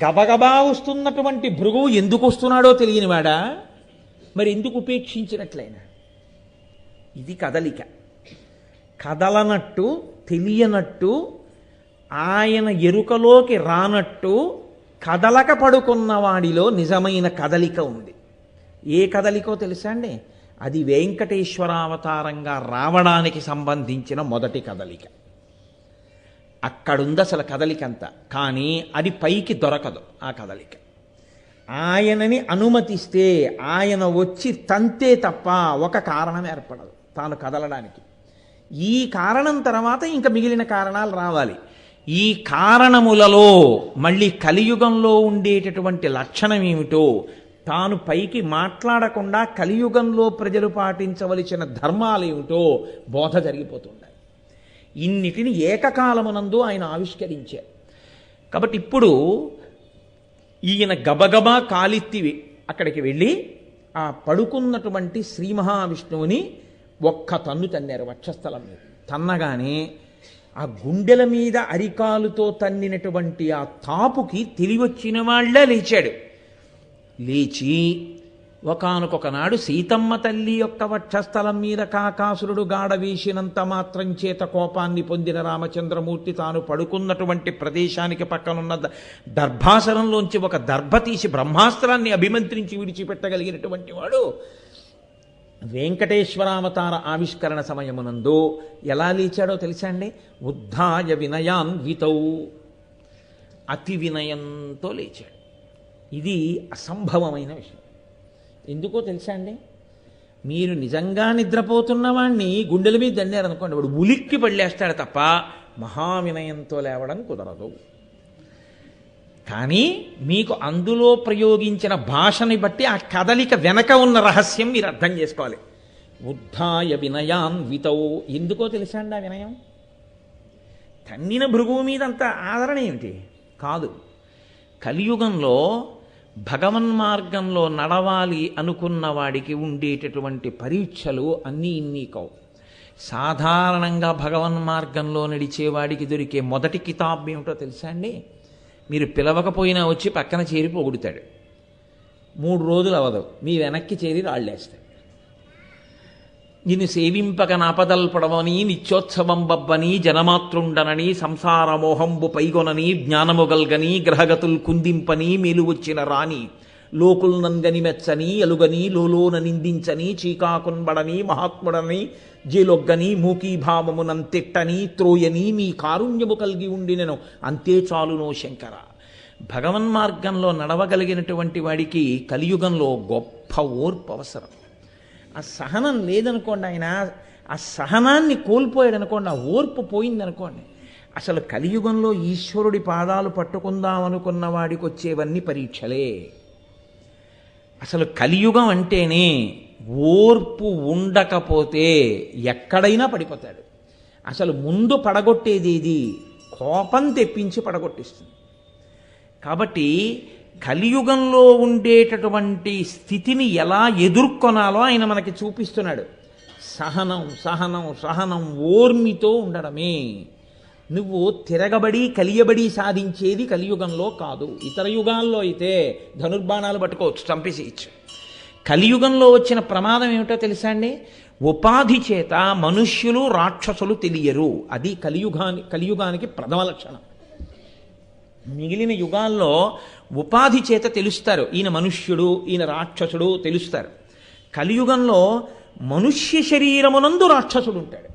గబగబా వస్తున్నటువంటి భృగువు ఎందుకు వస్తున్నాడో తెలియనివాడా? మరి ఎందుకు ఉపేక్షించినట్లయినా? ఇది కదలిక. కదలనట్టు, తెలియనట్టు, ఆయన ఎరుకలోకి రానట్టు కదలక పడుకున్న వాడిలో నిజమైన కదలిక ఉంది. ఏ కదలికో తెలుసా అండి? అది వెంకటేశ్వరావతారంగా రావడానికి సంబంధించిన మొదటి కదలిక. అక్కడుంది అసలు కదలికంతా. కానీ అది పైకి దొరకదు ఆ కదలిక. ఆయనని అనుమతిస్తే ఆయన వచ్చి తంతే తప్ప ఒక కారణం ఏర్పడదు తాను కదలడానికి. ఈ కారణం తర్వాత ఇంకా మిగిలిన కారణాలు రావాలి. ఈ కారణములలో మళ్ళీ కలియుగంలో ఉండేటటువంటి లక్షణం ఏమిటో, తాను పైకి మాట్లాడకుండా కలియుగంలో ప్రజలు పాటించవలసిన ధర్మాలు ఏమిటో బోధ జరిగిపోతుండాలి. ఇన్నిటిని ఏకకాలమునందు ఆయన ఆవిష్కరించారు. కాబట్టి ఇప్పుడు ఈయన గబగబా కాలిత్తి అక్కడికి వెళ్ళి ఆ పడుకున్నటువంటి శ్రీ మహావిష్ణువుని ఒక్క తన్ను తన్నారు వక్షస్థలం మీద. తన్నగానే ఆ గుండెల మీద అరికాలుతో తన్నినటువంటి ఆ తాపుకి తెలివచ్చిన వాళ్ళే లేచాడు. లేచి ఒకానొకనాడు సీతమ్మ తల్లి యొక్క వక్షస్థలం మీద కాకాసురుడు గాఢ వేసినంత మాత్రం చేత కోపాన్ని పొందిన రామచంద్రమూర్తి తాను పడుకున్నటువంటి ప్రదేశానికి పక్కనున్న దర్భాసనంలోంచి ఒక దర్భ తీసి బ్రహ్మాస్త్రాన్ని అభిమంత్రించి విడిచిపెట్టగలిగినటువంటి వాడు వెంకటేశ్వరావతార ఆవిష్కరణ సమయమునందు ఎలా లేచాడో తెలుసా అండి? ఉద్ధాయ వినయాన్ వితౌ, అతి వినయంతో లేచాడు. ఇది అసంభవమైన విషయం. ఎందుకో తెలుసా అండి? మీరు నిజంగా నిద్రపోతున్న వాడిని గుండెల మీద దండారనుకోండి, వాడు ఉలిక్కి పడలేస్తాడు తప్ప మహావినయంతో లేవడం కుదరదు. కానీ మీకు అందులో ప్రయోగించిన భాషని బట్టి ఆ కదలిక వెనక ఉన్న రహస్యం మీరు అర్థం చేసుకోవాలి. ఉద్ధాయ వినయాన్ వితౌ. ఎందుకో తెలుసా అండి ఆ వినయం? తన్నిన భృగువు మీద అంత ఆదరణ ఏమిటి? కాదు. కలియుగంలో భగవన్మార్గంలో నడవాలి అనుకున్న వాడికి ఉండేటటువంటి పరీక్షలు అన్నీ ఇన్ని కావు. సాధారణంగా భగవన్మార్గంలో నడిచేవాడికి దొరికే మొదటి కితాబ్ ఏమిటో తెలుసా అండి? మీరు పిలవకపోయినా వచ్చి పక్కన చేరి పొగుడుతాడు. 3 రోజులు అవదు, మీ వెనక్కి చేరి రాళ్ళేస్తాడు. నిన్ను సేవింపక నాపదల్పడమని నిత్యోత్సవం బబ్బని జనమాతృండనని సంసార మోహంబు పైగొనని జ్ఞానము గల్గని గ్రహగతుల్ కుందింపని మేలు వచ్చిన రాణి లోకుల్ నంగని మెచ్చని ఎలుగని లోలోన నిందించని చీకాకున్బడని మహాత్ముడని జేలొగ్గని మూకీభావమునంతిట్టని త్రోయని మీ కారుణ్యము కలిగి ఉండినను అంతే చాలునో శంకర. భగవన్మార్గంలో నడవగలిగినటువంటి వాడికి కలియుగంలో గొప్ప ఓర్పు అవసరం. ఆ సహనం లేదనుకోండి, ఆయన ఆ సహనాన్ని కోల్పోయాడు అనుకోండి, ఆ ఓర్పు పోయిందనుకోండి, అసలు కలియుగంలో ఈశ్వరుడి పాదాలు పట్టుకుందామనుకున్న వాడికి వచ్చేవన్నీ పరీక్షలే. అసలు కలియుగం అంటేనే ఓర్పు ఉండకపోతే ఎక్కడైనా పడిపోతాడు. అసలు ముందు పడగొట్టేది ఇది కోపం తెప్పించి పడగొట్టిస్తుంది. కాబట్టి కలియుగంలో ఉండేటటువంటి స్థితిని ఎలా ఎదుర్కొనాలో ఆయన మనకి చూపిస్తున్నాడు. సహనం సహనం సహనం ఓర్మితో ఉండడమే. నువ్వు తిరగబడి కలియబడి సాధించేది కలియుగంలో కాదు. ఇతర యుగాల్లో అయితే ధనుర్బాణాలు పట్టుకోవచ్చు, చంపేసేయచ్చు. కలియుగంలో వచ్చిన ప్రమాదం ఏమిటో తెలుసా అండి? ఉపాధి చేత మనుష్యులు రాక్షసులు తెలియరు. అది కలియుగానికి ప్రథమ లక్షణం. మిగిలిన యుగాల్లో ఉపాధి చేత తెలుస్తారు, ఈయన మనుష్యుడు ఈయన రాక్షసుడు తెలుస్తారు. కలియుగంలో మనుష్య శరీరమునందు రాక్షసుడు ఉంటాడు.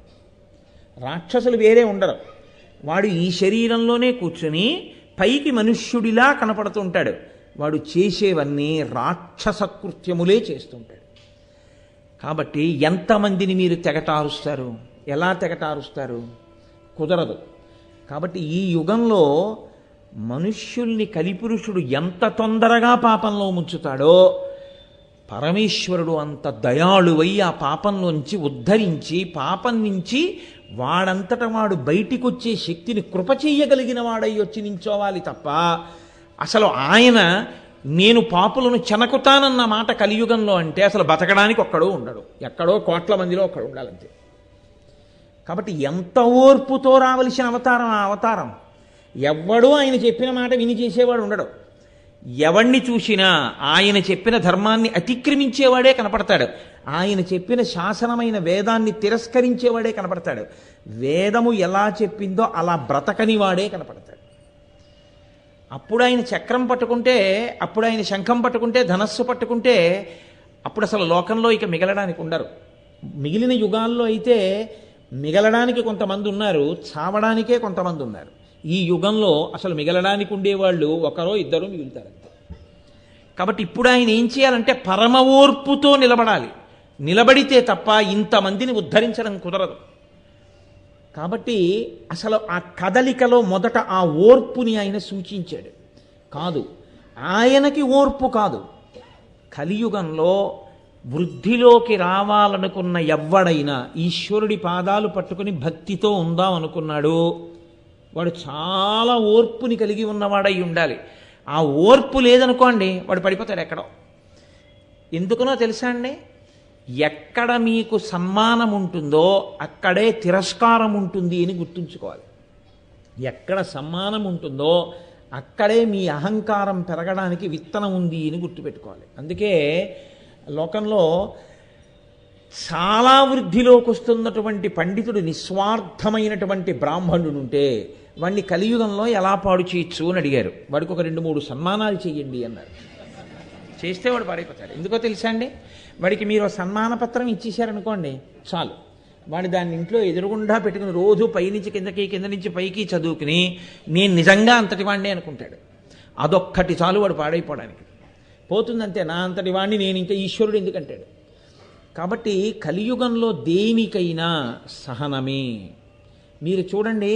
రాక్షసులు వేరే ఉండరు. వాడు ఈ శరీరంలోనే కూర్చుని పైకి మనుష్యుడిలా కనపడుతుంటాడు. వాడు చేసేవన్నీ రాక్షస కృత్యములే చేస్తుంటాడు. కాబట్టి ఎంతమందిని మీరు తెగటారుస్తారు? ఎలా తెగటారుస్తారు? కుదరదు. కాబట్టి ఈ యుగంలో మనుష్యుల్ని కలిపురుషుడు ఎంత తొందరగా పాపంలో ముంచుతాడో పరమేశ్వరుడు అంత దయాళువై ఆ పాపంలోంచి ఉద్ధరించి పాపం నుంచి వాడంతట వాడు బయటికి వచ్చే శక్తిని కృప చెయ్యగలిగిన వాడై వచ్చి నించోవాలి తప్ప అసలు ఆయన నేను పాపులను చెనకుతానన్న మాట కలియుగంలో అంటే అసలు బతకడానికి ఒక్కడూ ఉండడు. ఎక్కడో కోట్ల మందిలో ఒక్కడు ఉండాలంతే. కాబట్టి ఎంత ఓర్పుతో రావలసిన అవతారం ఆ అవతారం. ఎవ్వడూ ఆయన చెప్పిన మాట విని చేసేవాడు ఉండడు. ఎవణ్ణి చూసినా ఆయన చెప్పిన ధర్మాన్ని అతిక్రమించేవాడే కనపడతాడు. ఆయన చెప్పిన శాసనమైన వేదాన్ని తిరస్కరించేవాడే కనపడతాడు. వేదము ఎలా చెప్పిందో అలా బ్రతకని వాడే కనపడతాడు. అప్పుడు ఆయన చక్రం పట్టుకుంటే, అప్పుడు ఆయన శంఖం పట్టుకుంటే, ధనస్సు పట్టుకుంటే అప్పుడు అసలు లోకంలో ఇక మిగలడానికి ఉండరు. మిగిలిన యుగాల్లో అయితే మిగలడానికి కొంతమంది ఉన్నారు, చావడానికే కొంతమంది ఉన్నారు. ఈ యుగంలో అసలు మిగలడానికి ఉండేవాళ్ళు ఒకరో ఇద్దరు మిగులుతారు. కాబట్టి ఇప్పుడు ఆయన ఏం చేయాలంటే పరమ ఓర్పుతో నిలబడాలి. నిలబడితే తప్ప ఇంతమందిని ఉద్ధరించడం కుదరదు. కాబట్టి అసలు ఆ కదలికలో మొదట ఆ ఓర్పుని ఆయన సూచించాడు. కాదు, ఆయనకి ఓర్పు కాదు. కలియుగంలో వృద్ధిలోకి రావాలనుకున్న ఎవ్వడైనా ఈశ్వరుడి పాదాలు పట్టుకుని భక్తితో ఉందాం అనుకున్నాడు, వాడు చాలా ఓర్పుని కలిగి ఉన్నవాడై ఉండాలి. ఆ ఓర్పు లేదనుకోండి వాడు పడిపోతాడు ఎక్కడో. ఎందుకనో తెలుసా అండి? ఎక్కడ మీకు సన్మానం ఉంటుందో అక్కడే తిరస్కారం ఉంటుంది అని గుర్తుంచుకోవాలి. ఎక్కడ సన్మానం ఉంటుందో అక్కడే మీ అహంకారం పెరగడానికి విత్తనం ఉంది అని గుర్తుపెట్టుకోవాలి. అందుకే లోకంలో చాలా వృద్ధిలోకి వస్తున్నటువంటి పండితుడు నిస్వార్థమైనటువంటి బ్రాహ్మణుడు ఉంటే వాడిని కలియుగంలో ఎలా పాడు చేయొచ్చు అని అడిగారు. వాడికి ఒక 2-3 సన్మానాలు చెయ్యండి అన్నారు. చేస్తే వాడు పాడైపోతాడు. ఎందుకో తెలుసా అండి? వాడికి మీరు సన్మాన పత్రం ఇచ్చేశారనుకోండి చాలు, వాడు దాన్ని ఇంట్లో ఎదురుగుండా పెట్టుకుని రోజు పైనుంచి కిందకి కింద నుంచి పైకి చదువుకుని నేను నిజంగా అంతటి వాడిని అనుకుంటాడు. అదొక్కటి చాలు వాడు పాడైపోవడానికి. పోతుందంతే, నా అంతటి వాడిని నేను ఇంకా ఈశ్వరుడు ఎందుకంటాడు. కాబట్టి కలియుగంలో దేనికైనా సహనమే. మీరు చూడండి,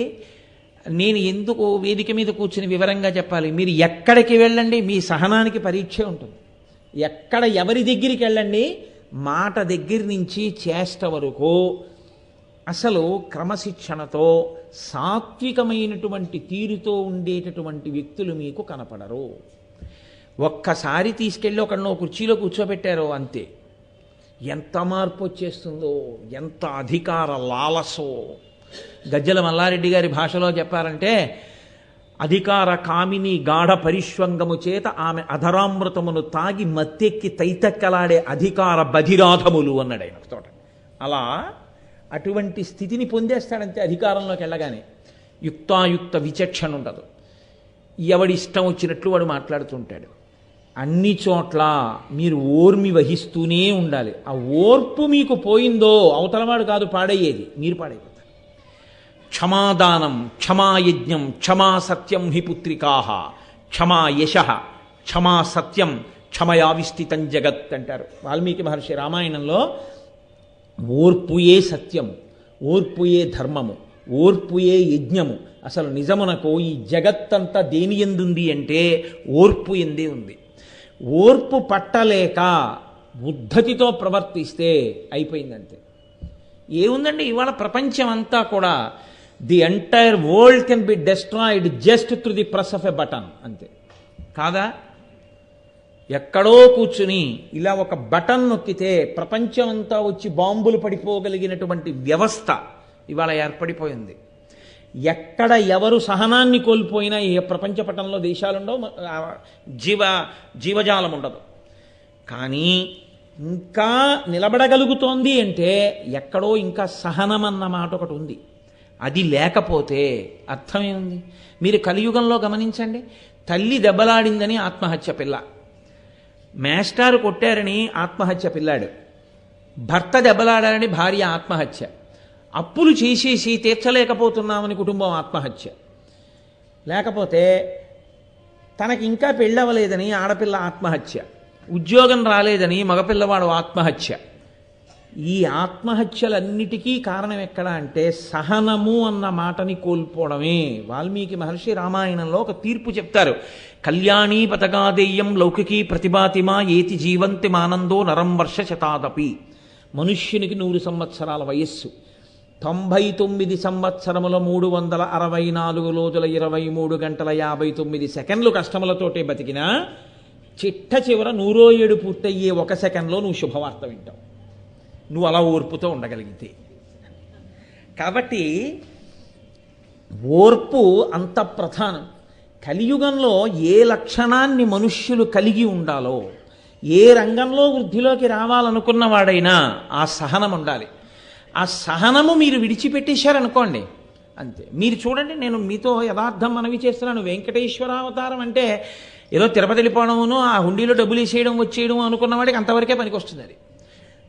నేను ఎందుకు వేదిక మీద కూర్చుని వివరంగా చెప్పాలి? మీరు ఎక్కడికి వెళ్ళండి మీ సహనానికి పరీక్ష ఉంటుంది. ఎక్కడ ఎవరి దగ్గరికి వెళ్ళండి, మాట దగ్గర నుంచి చేష్ట వరకు అసలు క్రమశిక్షణతో సాత్వికమైనటువంటి తీరుతో ఉండేటటువంటి వ్యక్తులు మీకు కనపడరు. ఒక్కసారి తీసుకెళ్ళి ఒకరినో కుర్చీలో కూర్చోబెట్టారో అంతే, ఎంత మార్పు వచ్చేస్తుందో, ఎంత అధికార లాలసో. గజ్జల మల్లారెడ్డి గారి భాషలో చెప్పారంటే, అధికార కామిని గాఢ పరిష్వంగము చేత ఆమె అధరామృతమును తాగి మత్తెక్కి తైతక్కలాడే అధికార బధిరాధములు అన్నాడు ఆయన ఒక చోట. అలా అటువంటి స్థితిని పొందేస్తాడంతే అధికారంలోకి వెళ్ళగానే. యుక్తాయుక్త విచక్షణ ఉండదు, ఎవడి ఇష్టం వచ్చినట్లు వాడు మాట్లాడుతుంటాడు. అన్ని చోట్ల మీరు ఓర్మి వహిస్తూనే ఉండాలి. ఆ ఓర్పు మీకు పోయిందో అవతలవాడు కాదు పాడయ్యేది, మీరు పాడైపోతారు. క్షమాదానం, క్షమాయజ్ఞం, క్షమా సత్యం హి పుత్రికాహ, క్షమా యశ, క్షమా సత్యం, క్షమయావిష్ఠితం జగత్ అంటారు వాల్మీకి మహర్షి రామాయణంలో. ఓర్పుయే సత్యము, ఓర్పుయే ధర్మము, ఓర్పుయే యజ్ఞము. అసలు నిజమునకు ఈ జగత్తంతా దేని ఎందుంది అంటే ఓర్పు ఎందే ఉంది. ఓర్పు పట్టలేక ఉద్ధతితో ప్రవర్తిస్తే అయిపోయిందంతే. ఏముందండి, ఇవాళ ప్రపంచం అంతా కూడా the entire world can be destroyed just through the press of a button, అంతే కాదా? ఎక్కడో కూర్చుని ఇలా ఒక బటన్ నొక్కితే ప్రపంచం అంతా వచ్చి బాంబులు పడిపోగలిగినటువంటి వ్యవస్థ ఇవాళ ఏర్పడిపోయింది. ఎక్కడ ఎవరు సహనాన్ని కోల్పోయినా ఈ ప్రపంచ పటంలో దేశాలుండవు, జీవజాలం ఉండదు. కానీ ఇంకా నిలబడగలుగుతోంది అంటే ఎక్కడో ఇంకా సహనం అన్న మాట ఒకటి ఉంది. అది లేకపోతే అర్థమేముంది? మీరు కలియుగంలో గమనించండి, తల్లి దెబ్బలాడిందని ఆత్మహత్య పిల్ల, మేస్టారు కొట్టారని ఆత్మహత్య పిల్లాడు, భర్త దెబ్బలాడారని భార్య ఆత్మహత్య, అప్పులు చేసేసి తీర్చలేకపోతున్నామని కుటుంబం ఆత్మహత్య, లేకపోతే తనకి ఇంకా పెళ్ళవలేదని ఆడపిల్ల ఆత్మహత్య, ఉద్యోగం రాలేదని మగపిల్లవాడు ఆత్మహత్య. ఈ ఆత్మహత్యలన్నిటికీ కారణం ఎక్కడ అంటే సహనము అన్న మాటని కోల్పోవడమే. వాల్మీకి మహర్షి రామాయణంలో ఒక తీర్పు చెప్తారు. కళ్యాణీ పతగాదేయం లౌకికీ ప్రతిభాతిమా ఏతి జీవంతి మానందో నరం వర్ష శతాదపి. మనుష్యునికి 100 సంవత్సరాల వయస్సు, 99 సంవత్సరముల 364 రోజుల 23 గంటల 59 సెకండ్లు కష్టములతోటే బతికినా చిట్ట చివర 107 పూర్తయ్యే 1 సెకండ్లో నువ్వు శుభవార్త వింటావు, నువ్వు అలా ఓర్పుతో ఉండగలిగితే. కాబట్టి ఓర్పు అంత ప్రధానం. కలియుగంలో ఏ లక్షణాన్ని మనుష్యులు కలిగి ఉండాలో, ఏ రంగంలో వృద్ధిలోకి రావాలనుకున్నవాడైనా ఆ సహనం ఉండాలి. ఆ సహనము మీరు విడిచిపెట్టేశారనుకోండి అంతే. మీరు చూడండి, నేను మీతో యథార్థం మనవి చేస్తున్నాను. వెంకటేశ్వరావతారం అంటే ఏదో తిరుపతి వెళ్ళిపోవడమును ఆ హుండీలో డబ్బులు వేసేయడం వచ్చేయడం అనుకున్న వాడికి అంతవరకే పనికి వస్తుంది. అది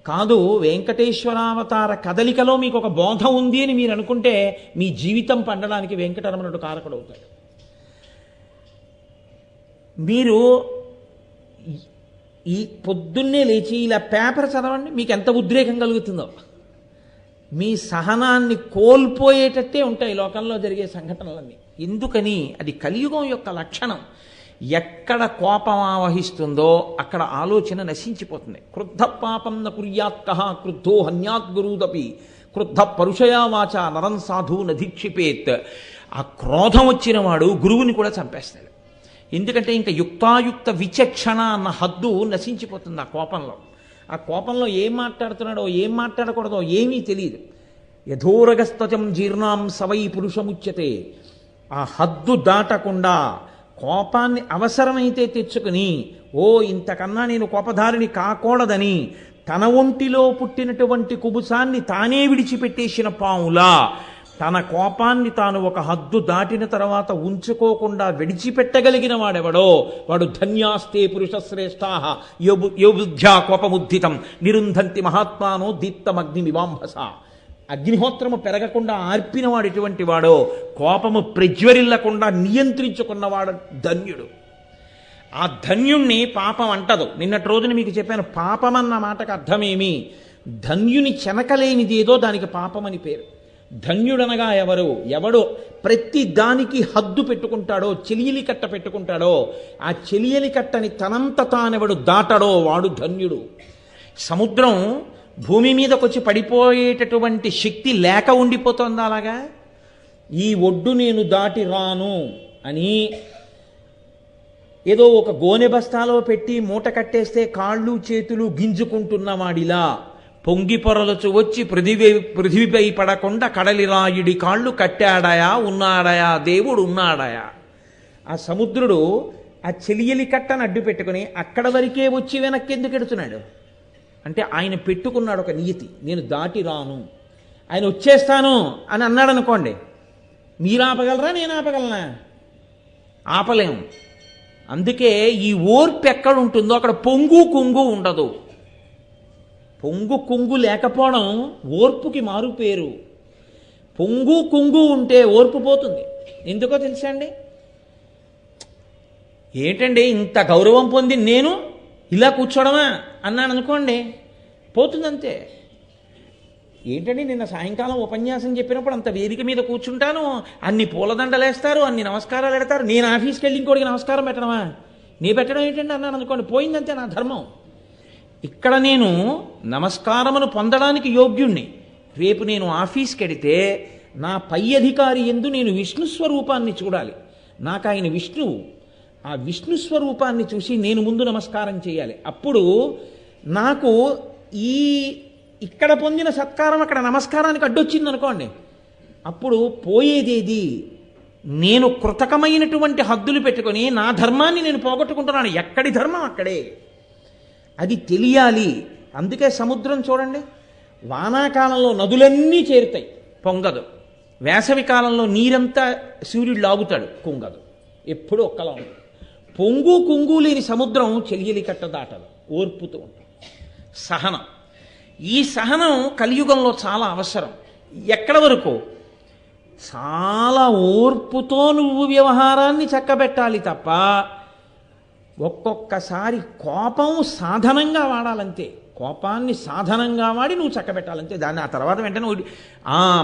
కాదు. వెంకటేశ్వరావతార కదలికలో మీకు ఒక బోధ ఉంది అని మీరు అనుకుంటే మీ జీవితం పండడానికి వెంకటరమణుడు కారకుడవుతాడు. మీరు ఈ పొద్దున్నే లేచి ఇలా పేపర్ చదవండి, మీకు ఎంత ఉద్రేకం కలుగుతుందో. మీ సహనాన్ని కోల్పోయేటట్టే ఉంటాయి లోకంలో జరిగే సంఘటనలన్నీ. ఎందుకని? అది కలియుగం యొక్క లక్షణం. ఎక్కడ కోపం ఆవహిస్తుందో అక్కడ ఆలోచన నశించిపోతుంది. క్రుద్ధ పాపం న కుర్యాత్కః క్రుద్ధో హన్యాత్ గురుదపి క్రుద్ధ పరుషయా వాచ నరం సాధు నధీక్షిపేత్. ఆ క్రోధం వచ్చిన వాడు గురువుని కూడా చంపేస్తాడు. ఎందుకంటే ఇంకా యుక్తాయుక్త విచక్షణ అన్న హద్దు నశించిపోతుంది ఆ కోపంలో. ఆ కోపంలో ఏం మాట్లాడుతున్నాడో ఏం మాట్లాడకూడదో ఏమీ తెలియదు. యథోరగస్తజం జీర్ణాం సవై పురుషముచ్యతే. ఆ హద్దు దాటకుండా కోపాన్ని అవసరమైతే తెచ్చుకుని, ఓ ఇంతకన్నా నేను కోపధారిని కాకూడదని తన ఒంటిలో పుట్టినటువంటి కుబుసాన్ని తానే విడిచిపెట్టేసిన పాములా తన కోపాన్ని తాను ఒక హద్దు దాటిన తర్వాత ఉంచుకోకుండా విడిచిపెట్టగలిగిన వాడెవడో వాడు ధన్యాస్తే పురుషశ్రేష్ఠాః యో బుద్ధ్యా కోపముద్ధితం నిరుంధంతి మహాత్మానో దీప్తమగ్నిమివాంభస. అగ్నిహోత్రము పెరగకుండా ఆర్పినవాడు ఎటువంటి వాడో, కోపము ప్రజ్వరిల్లకుండా నియంత్రించుకున్నవాడు ధన్యుడు. ఆ ధన్యుణ్ణి పాపం అంటదు. నిన్నటి రోజున మీకు చెప్పాను, పాపం అన్న మాటకు అర్థమేమి? ధన్యుని చెనకలేనిదేదో దానికి పాపమని పేరు. ధన్యుడనగా ఎవడు ప్రతి దానికి హద్దు పెట్టుకుంటాడో, చెలియలి కట్ట పెట్టుకుంటాడో, ఆ చెలియలి కట్టని తనంత తానెవడు దాటడో వాడు ధన్యుడు. సముద్రం భూమి మీదకొచ్చి పడిపోయేటటువంటి శక్తి లేక ఉండిపోతుంది. అలాగా ఈ ఒడ్డు నేను దాటి రాను అని ఏదో ఒక గోనె బస్తాలో పెట్టి మూట కట్టేస్తే కాళ్ళు చేతులు గింజుకుంటున్నవాడిలా పొంగి పొరలచు వచ్చి పృథివిపై పడకుండా కడలిరాయుడి కాళ్ళు కట్టాడయా ఉన్నాడయా దేవుడు ఉన్నాడయా. ఆ సముద్రుడు ఆ చెలియలి కట్టను అడ్డు పెట్టుకుని అక్కడ వరకే వచ్చి వెనక్కి ఎందుకు ఎడుతున్నాడు? అంటే ఆయన పెట్టుకున్నాడు ఒక నియతి, నేను దాటి రాను, ఆయన వచ్చేస్తాను అని అన్నాడు అనుకోండి, మీరు ఆపగలరా నేను ఆపగలనా? ఆపలేము. అందుకే ఈ ఓర్పు ఎక్కడ ఉంటుందో అక్కడ పొంగు కుంగు ఉండదు. పొంగు కుంగు లేకపోవడం ఓర్పుకి మారు పేరు. పొంగు కుంగు ఉంటే ఓర్పు పోతుంది. ఎందుకో తెలుసా అండి? ఏంటండి ఇంత గౌరవం పొంది నేను ఇలా కూర్చోవడమా అన్నాను అనుకోండి, పోతుందంతే. ఏంటండి నిన్న సాయంకాలం ఉపన్యాసం చెప్పినప్పుడు అంత వేదిక మీద కూర్చుంటాను, అన్ని పూలదండలు వేస్తారు, అన్ని నమస్కారాలు పెడతారు, నేను ఆఫీస్కి వెళ్ళి ఇంకోటికి నమస్కారం పెట్టడమా? నీ పెట్టడం ఏంటండి అన్నాను అనుకోండి, పోయిందంతే నా ధర్మం. ఇక్కడ నేను నమస్కారమును పొందడానికి యోగ్యుణ్ణి. రేపు నేను ఆఫీస్కి వెడితే నా పై అధికారి యందు నేను విష్ణు స్వరూపాన్ని చూడాలి. నాకు ఆయన విష్ణువు. ఆ విష్ణు స్వరూపాన్ని చూసి నేను ముందు నమస్కారం చేయాలి. అప్పుడు నాకు ఈ ఇక్కడ పొందిన సత్కారం అక్కడ నమస్కారానికి అడ్డొచ్చింది అనుకోండి, అప్పుడు పోయేదేది? నేను కృతకమైనటువంటి హద్దులు పెట్టుకొని నా ధర్మాన్ని నేను పోగొట్టుకుంటున్నాను. ఎక్కడి ధర్మం అక్కడే. అది తెలియాలి. అందుకే సముద్రం చూడండి, వానాకాలంలో నదులన్నీ చేరుతాయి, పొంగదు. వేసవి కాలంలో నీరంతా సూర్యుడు లాగుతాడు, కుంగదు. ఎప్పుడూ ఒక్కలా ఉంటుంది. పొంగు కుంగు లేని సముద్రం చెలియలి కట్ట దాటదు, ఓర్పుతూ ఉంటుంది. సహనం. ఈ సహనం కలియుగంలో చాలా అవసరం. ఎక్కడ వరకు? చాలా ఓర్పుతో నువ్వు వ్యవహారాన్ని చక్కబెట్టాలి తప్ప ఒక్కొక్కసారి కోపం సాధనంగా వాడాలంతే. కోపాన్ని సాధనంగా వాడి నువ్వు చక్కబెట్టాలంతే. దాన్ని ఆ తర్వాత వెంటనే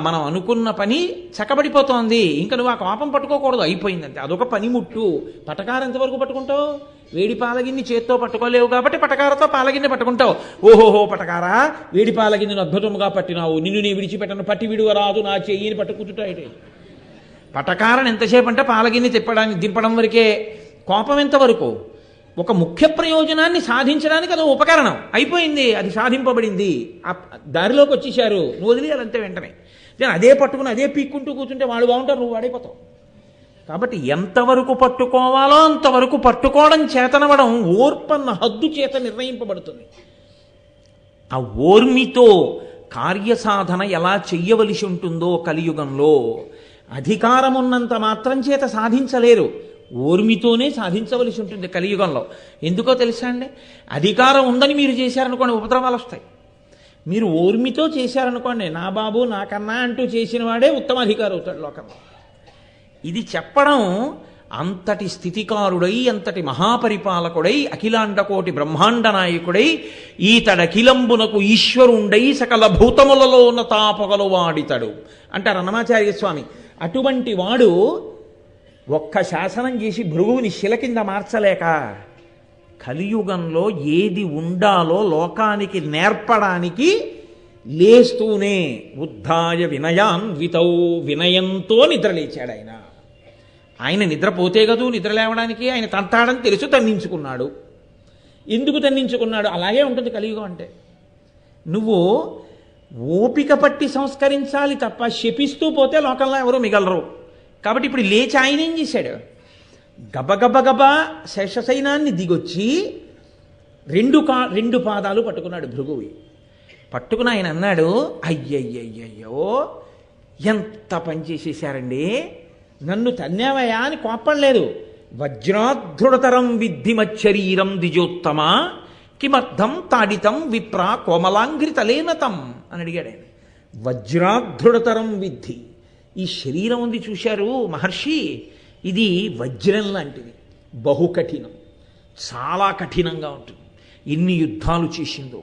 మనం అనుకున్న పని చక్కబడిపోతోంది, ఇంకా నువ్వు ఆ కోపం పట్టుకోకూడదు, అయిపోయిందంతే. అదొక పనిముట్టు. పటకార ఎంతవరకు పట్టుకుంటావు? వేడి పాలగిన్ని చేత్తో పట్టుకోలేవు కాబట్టి పటకారతో పాలగిన్నె పట్టుకుంటావు. ఓహోహో పటకారా, వేడి పాలగిన్నెను అద్భుతంగా పట్టినావు, నిన్ను నీ విడిచిపెట్టను, పట్టి విడువరాదు నా చెయ్యిని పట్టుకుంటుటాయి. పటకారని ఎంతసేపు అంటే పాలగిన్ని దింపడం వరకే. కోపం ఎంతవరకు? ఒక ముఖ్య ప్రయోజనాన్ని సాధించడానికి అది ఉపకరణం, అయిపోయింది, అది సాధింపబడింది, దారిలోకి వచ్చేసారు, నువ్వు వదిలేయాలంతే వెంటనే. నేను అదే పట్టుకుని అదే పీక్కుంటూ కూర్చుంటే వాడు బాగుంటారు, నువ్వు వాడైపోతావు. కాబట్టి ఎంతవరకు పట్టుకోవాలో అంతవరకు పట్టుకోవడం చేతనవడం ఓర్పన్న హద్దు చేత నిర్ణయింపబడుతుంది. ఆ ఓర్మితో కార్యసాధన ఎలా చెయ్యవలసి ఉంటుందో కలియుగంలో అధికారం ఉన్నంత మాత్రం చేత సాధించలేరు, ఓర్మితోనే సాధించవలసి ఉంటుంది కలియుగంలో. ఎందుకో తెలుసా అండి? అధికారం ఉందని మీరు చేశారనుకోండి, ఉపద్రవాలు వస్తాయి. మీరు ఓర్మితో చేశారనుకోండి, నా బాబు నాకన్నా అంటూ చేసిన వాడే ఉత్తమ అధికారి అవుతాడు లోకంలో. ఇది చెప్పడం అంతటి స్థితికారుడై, అంతటి మహాపరిపాలకుడై, అఖిలాండకోటి బ్రహ్మాండ నాయకుడై, ఈతడఖిలంబునకు ఈశ్వరుండై సకల భూతములలో ఉన్న తాపగలు వాడితడు అంటారు అన్నమాచార్య స్వామి. అటువంటి వాడు ఒక్క శాసనం చేసి భృగువుని శిల కింద మార్చలేక కలియుగంలో ఏది ఉండాలో లోకానికి నేర్పడానికి లేస్తూనే ఉద్ధాయ వినయాన్వితౌ, వినయంతో నిద్రలేచాడు ఆయన. ఆయన నిద్రపోతే కదూ నిద్ర లేవడానికి, ఆయన తంతాడని తెలుసు తన్నించుకున్నాడు. ఎందుకు తన్నించుకున్నాడు? అలాగే ఉంటుంది కలియుగం అంటే. నువ్వు ఓపిక పట్టి సంస్కరించాలి తప్ప శపిస్తూ పోతే లోకంలో ఎవరు మిగలరు. కాబట్టి ఇప్పుడు లేచి ఆయన ఏం చేశాడు? గబగబగబా శేషసైనాన్ని దిగొచ్చి రెండు పాదాలు పట్టుకున్నాడు భృగువి. పట్టుకుని ఆయన అన్నాడు, అయ్యయ్యయ్యో ఎంత పని చేసేశారండి, నన్ను తన్నేవయా అని కోప్పడలేదు. వజ్రాధృడతరం విద్ధిమచ్చరీరం ద్విజోత్తమ కిమర్థం తాడితం విప్ర కోమలాంఘ్రితలేనతం అని అడిగాడు ఆయన. వజ్రాధృడతరం విద్ధి, ఈ శరీరం ఉంది చూశారు మహర్షి, ఇది వజ్రం లాంటిది, బహుకఠినం, చాలా కఠినంగా ఉంటుంది. ఎన్ని యుద్ధాలు చేసిందో.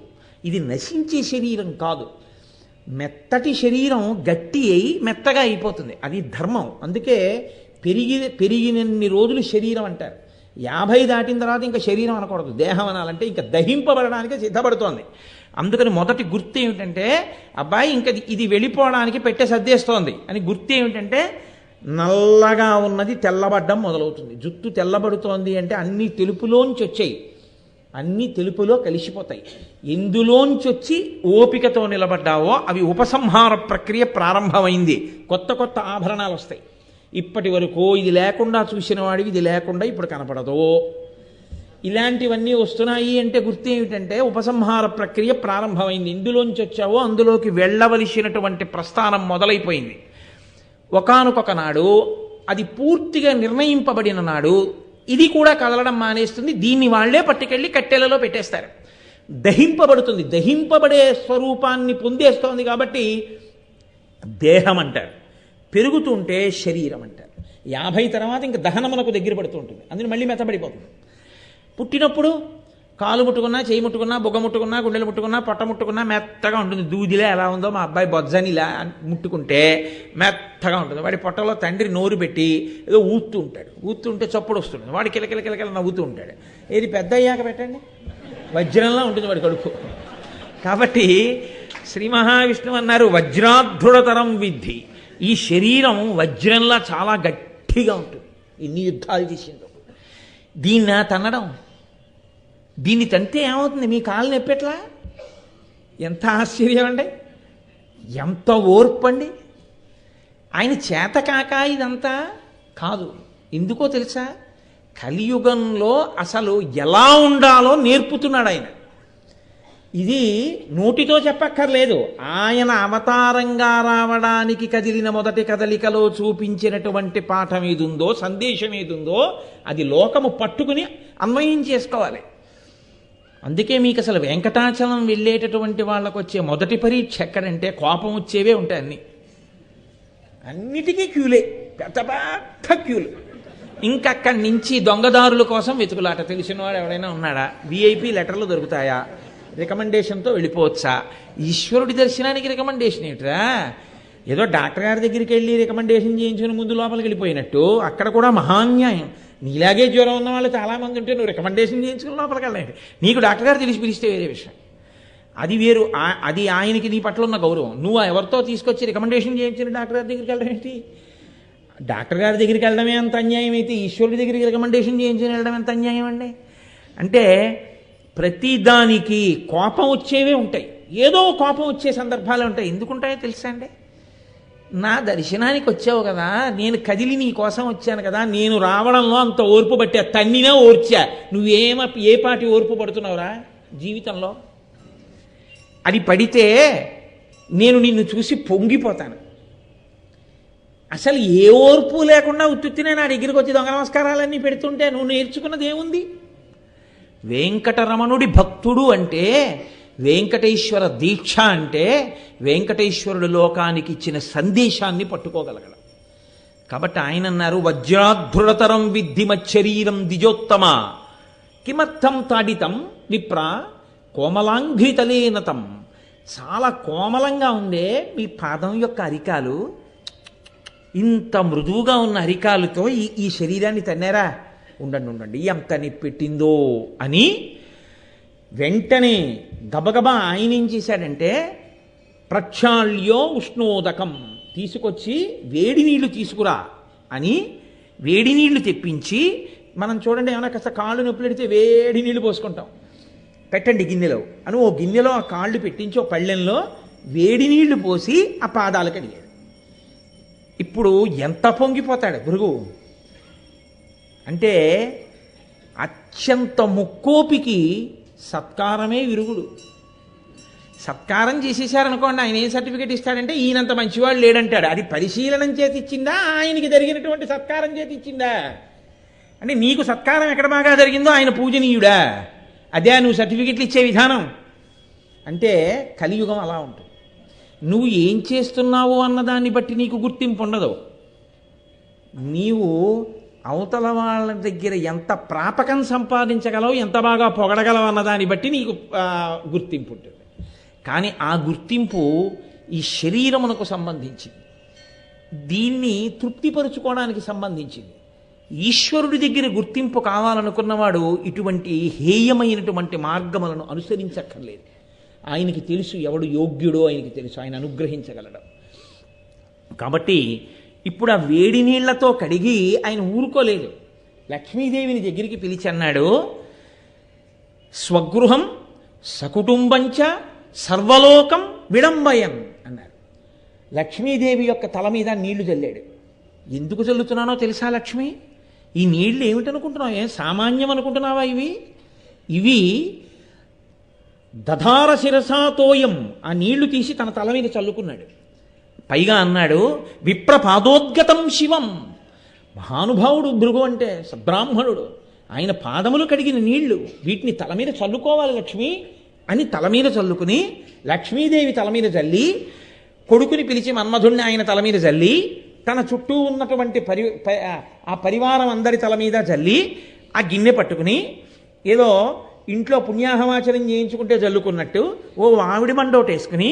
ఇది నశించే శరీరం కాదు, మెత్తటి శరీరం గట్టి అయి మెత్తగా అయిపోతుంది, అది ధర్మం. అందుకే పెరిగినన్ని రోజులు శరీరం అంటారు. 50 దాటిన తర్వాత ఇంకా శరీరం అనకూడదు, దేహం అనాలంటే ఇంకా దహింపబడడానికి సిద్ధపడుతోంది. అందుకని మొదటి గుర్తు ఏమిటంటే, అబ్బాయి ఇంకా ఇది వెళ్ళిపోవడానికి పెట్టే సర్దేస్తోంది అని గుర్తు ఏమిటంటే, నల్లగా ఉన్నది తెల్లబడ్డం మొదలవుతుంది. జుట్టు తెల్లబడుతోంది అంటే అన్ని తెలుపులోంచి వచ్చాయి, అన్ని తెలుపులో కలిసిపోతాయి. ఎందులోంచి వచ్చి ఓపికతో నిలబడ్డావో అవి ఉపసంహార ప్రక్రియ ప్రారంభమైంది. కొత్త కొత్త ఆభరణాలు వస్తాయి. ఇప్పటి వరకు ఇది లేకుండా చూసిన వాడివి ఇది లేకుండా ఇప్పుడు కనపడదు. ఇలాంటివన్నీ వస్తున్నాయి అంటే గుర్తు ఏమిటంటే ఉపసంహార ప్రక్రియ ప్రారంభమైంది. ఇందులోంచి వచ్చావో అందులోకి వెళ్ళవలసినటువంటి ప్రస్థానం మొదలైపోయింది. ఒకానొక నాడు అది పూర్తిగా నిర్ణయింపబడిన నాడు ఇది కూడా కదలడం మానేస్తుంది. దీన్ని వాళ్లే పట్టుకెళ్ళి కట్టెలలో పెట్టేస్తారు. దహింపబడుతుంది. దహింపబడే స్వరూపాన్ని పొందేస్తోంది కాబట్టి దేహం అంటారు. పెరుగుతుంటే శరీరం అంటారు. 50 తర్వాత ఇంకా దహనమునకు దగ్గర పడుతూ ఉంటుంది. అందులో మళ్ళీ మెత్తబడిపోతుంది. పుట్టినప్పుడు కాలు ముట్టుకున్నా, చేయి ముట్టుకున్నా, బొగ్గ ముట్టుకున్నా, గుండెలు ముట్టుకున్నా, పొట్ట ముట్టుకున్నా మెత్తగా ఉంటుంది. దూదిలా ఎలా ఉందో మా అబ్బాయి బొజ్జని ఇలా ముట్టుకుంటే మెత్తగా ఉంటుంది. వాడి పొట్టలో తండ్రి నోరు పెట్టి ఏదో ఊత్తూ ఉంటాడు. ఊతుంటే చప్పుడు వస్తుంది. వాడి కిలకిల నవ్వుతూ ఉంటాడు. ఏది పెద్ద అయ్యాక పెట్టండి, వజ్రంలా ఉంటుంది వాడి కడుపు. కాబట్టి శ్రీ మహావిష్ణువు అన్నారు వజ్రాధృఢతరం విద్ధి. ఈ శరీరం వజ్రంలా చాలా గట్టిగా ఉంటుంది. ఎన్ని యుద్ధాలు చేసిందో. దీన్ని తన్నడం, దీన్ని తంతే ఏమవుతుంది? మీ కాళ్ళు నొప్పెట్లా? ఎంత ఆశ్చర్యం అండి, ఎంత ఓర్పు అండి. ఆయన చేతకాక ఇదంతా కాదు. ఎందుకో తెలుసా? కలియుగంలో అసలు ఎలా ఉండాలో నేర్పుతున్నాడు ఆయన. ఇది నోటితో చెప్పక్కర్లేదు. ఆయన అవతారంగా రావడానికి కదిలిన మొదటి కదలికలో చూపించినటువంటి పాఠం ఏదుందో, సందేశం ఏదుందో అది లోకము పట్టుకుని అన్వయం చేసుకోవాలి. అందుకే మీకు అసలు వెంకటాచలం వెళ్ళేటటువంటి వాళ్ళకు వచ్చే మొదటి పరీక్ష ఎక్కడంటే కోపం వచ్చేవే ఉంటాయి. అన్నిటికీ క్యూలే, పెద్ద పెద్ద క్యూలు. ఇంకక్కడి నుంచి దొంగదారుల కోసం వెతుకులాట. తెలిసిన వాడు ఎవడైనా ఉన్నాడా? విఐపి లెటర్లు దొరుకుతాయా? రికమెండేషన్తో వెళ్ళిపోవచ్చా? ఈశ్వరుడి దర్శనానికి రికమెండేషన్ ఏమిట్రా? ఏదో డాక్టర్ గారి దగ్గరికి వెళ్ళి రికమెండేషన్ చేయించుకుని ముందు లోపలికి వెళ్ళిపోయినట్టు అక్కడ కూడా మహాన్యాయం. నీలాగే జ్వరం ఉన్న వాళ్ళు చాలామంది ఉంటే నువ్వు రికమెండేషన్ చేయించుకుని లోపలికి వెళ్ళండి. నీకు డాక్టర్ గారు తెలిసి పిలిస్తే వేరే విషయం. అది వేరు. అది ఆయనకి నీ పట్ల ఉన్న గౌరవం. నువ్వు ఎవరితో తీసుకొచ్చి రికమెండేషన్ చేయించిన డాక్టర్ గారి దగ్గరికి వెళ్ళడం ఏంటి? డాక్టర్ గారి దగ్గరికి వెళ్ళడమే అంత అన్యాయం అయితే ఈశ్వరుడి దగ్గరికి రికమెండేషన్ చేయించుకుని వెళ్ళడం ఎంత అన్యాయం అండి? అంటే ప్రతిదానికి కోపం వచ్చేవే ఉంటాయి. ఏదో కోపం వచ్చే సందర్భాలు ఉంటాయి. ఎందుకుంటాయో తెలుసా అండి? నా దర్శనానికి వచ్చావు కదా, నేను కదిలి నీ కోసం వచ్చాను కదా, నేను రావడంలో అంత ఓర్పు పట్టా, తన్నినా ఓర్చా. ఏ పాటి ఓర్పు పడుతున్నావురా జీవితంలో? అది పడితే నేను నిన్ను చూసి పొంగిపోతాను. అసలు ఏ ఓర్పు లేకుండా ఉత్తుత్తినే నా దగ్గరికి వచ్చి దొంగ నమస్కారాలన్నీ పెడుతుంటే నువ్వు నేర్చుకున్నది ఏముంది? వెంకటరమణుడి భక్తుడు అంటే, వెంకటేశ్వర దీక్ష అంటే వెంకటేశ్వరుడు లోకానికి ఇచ్చిన సందేశాన్ని పట్టుకోగలగడం. కాబట్టి ఆయన అన్నారు వజ్రాధృఢతరం విద్ధి మచ్చరీరం ద్విజోత్తమ కిమర్థం తాడితం విప్ర కోమలాంఘ్రితలేనతం. చాలా కోమలంగా ఉండే మీ పాదం యొక్క అరికాలు, ఇంత మృదువుగా ఉన్న అరికాలుతో ఈ శరీరాన్ని తన్నారా? ఉండండి ఎంత పెట్టిందో అని వెంటనే గబగబా ఆయన ఏం చేశాడంటే ప్రక్షాళ్యో ఉష్ణోదకం తీసుకొచ్చి వేడి నీళ్లు తీసుకురా అని వేడి నీళ్లు తెప్పించి, మనం చూడండి ఏమైనా కాస్త కాళ్ళు నొప్పి పెడితే వేడి నీళ్లు పోసుకుంటాం, పెట్టండి గిన్నెలో అని ఓ గిన్నెలో ఆ కాళ్ళు పెట్టించి ఓ పళ్ళెంలో వేడి నీళ్లు పోసి ఆ పాదాలు కడిగాడు. ఇప్పుడు ఎంత పొంగిపోతాడు భృగు అంటే, అత్యంత ముక్కోపికి సత్కారమే విరుగుడు. సత్కారం చేసేసారనుకోండి, ఆయన ఏం సర్టిఫికేట్ ఇస్తాడంటే ఈయనంత మంచివాడు లేడంటాడు. అది పరిశీలనం చేతి ఇచ్చిందా, ఆయనకి జరిగినటువంటి సత్కారం చేతి ఇచ్చిందా? అంటే నీకు సత్కారం ఎక్కడ బాగా జరిగిందో ఆయన పూజనీయుడా? అదే నువ్వు సర్టిఫికెట్లు ఇచ్చే విధానం అంటే? కలియుగం అలా ఉంటుంది. నువ్వు ఏం చేస్తున్నావు అన్నదాన్ని బట్టి నీకు గుర్తింపు ఉండదు. నీవు అవతల వాళ్ళ దగ్గర ఎంత ప్రాపకం సంపాదించగలవు, ఎంత బాగా పొగడగలవు అన్నదాన్ని బట్టి నీకు గుర్తింపు ఉంటుంది. కానీ ఆ గుర్తింపు ఈ శరీరమునకు సంబంధించింది, దీన్ని తృప్తిపరుచుకోవడానికి సంబంధించింది. ఈశ్వరుడి దగ్గర గుర్తింపు కావాలనుకున్నవాడు ఇటువంటి హేయమైనటువంటి మార్గములను అనుసరించక్కర్లేదు. ఆయనకి తెలుసు ఎవడు యోగ్యుడో, ఆయనకి తెలుసు, ఆయన అనుగ్రహించగలడు. కాబట్టి ఇప్పుడు ఆ వేడి నీళ్లతో కడిగి ఆయన ఊరుకోలేదు. లక్ష్మీదేవిని దగ్గరికి పిలిచి అన్నాడు, స్వగృహం సకుటుంబంచ సర్వలోకం విడంబయం అన్నాడు. లక్ష్మీదేవి యొక్క తల మీద నీళ్లు చల్లాడు. ఎందుకు చల్లుతున్నానో తెలుసా లక్ష్మి? ఈ నీళ్లు ఏమిటనుకుంటున్నావు? ఏం సామాన్యం అనుకుంటున్నావా? ఇవి ఇవి దధార శిరసాతోయం, ఆ నీళ్లు తీసి తన తల మీద చల్లుకున్నాడు. పైగా అన్నాడు, విప్రపాదోద్గతం శివం. మహానుభావుడు భృగు అంటే, సద్బ్రాహ్మణుడు, ఆయన పాదములు కడిగిన నీళ్లు, వీటిని తల మీద చల్లుకోవాలి లక్ష్మి అని తల మీద చల్లుకుని, లక్ష్మీదేవి తల మీద చల్లి, కొడుకుని పిలిచి మన్మధుణ్ణి ఆయన తల మీద చల్లి, తన చుట్టూ ఉన్నటువంటి ఆ పరివారం అందరి తల మీద చల్లి, ఆ గిన్నె పట్టుకుని ఏదో ఇంట్లో పుణ్యాహవాచనం చేయించుకుంటే చల్లుకున్నట్టు ఓ ఆవిడి మండోటేసుకుని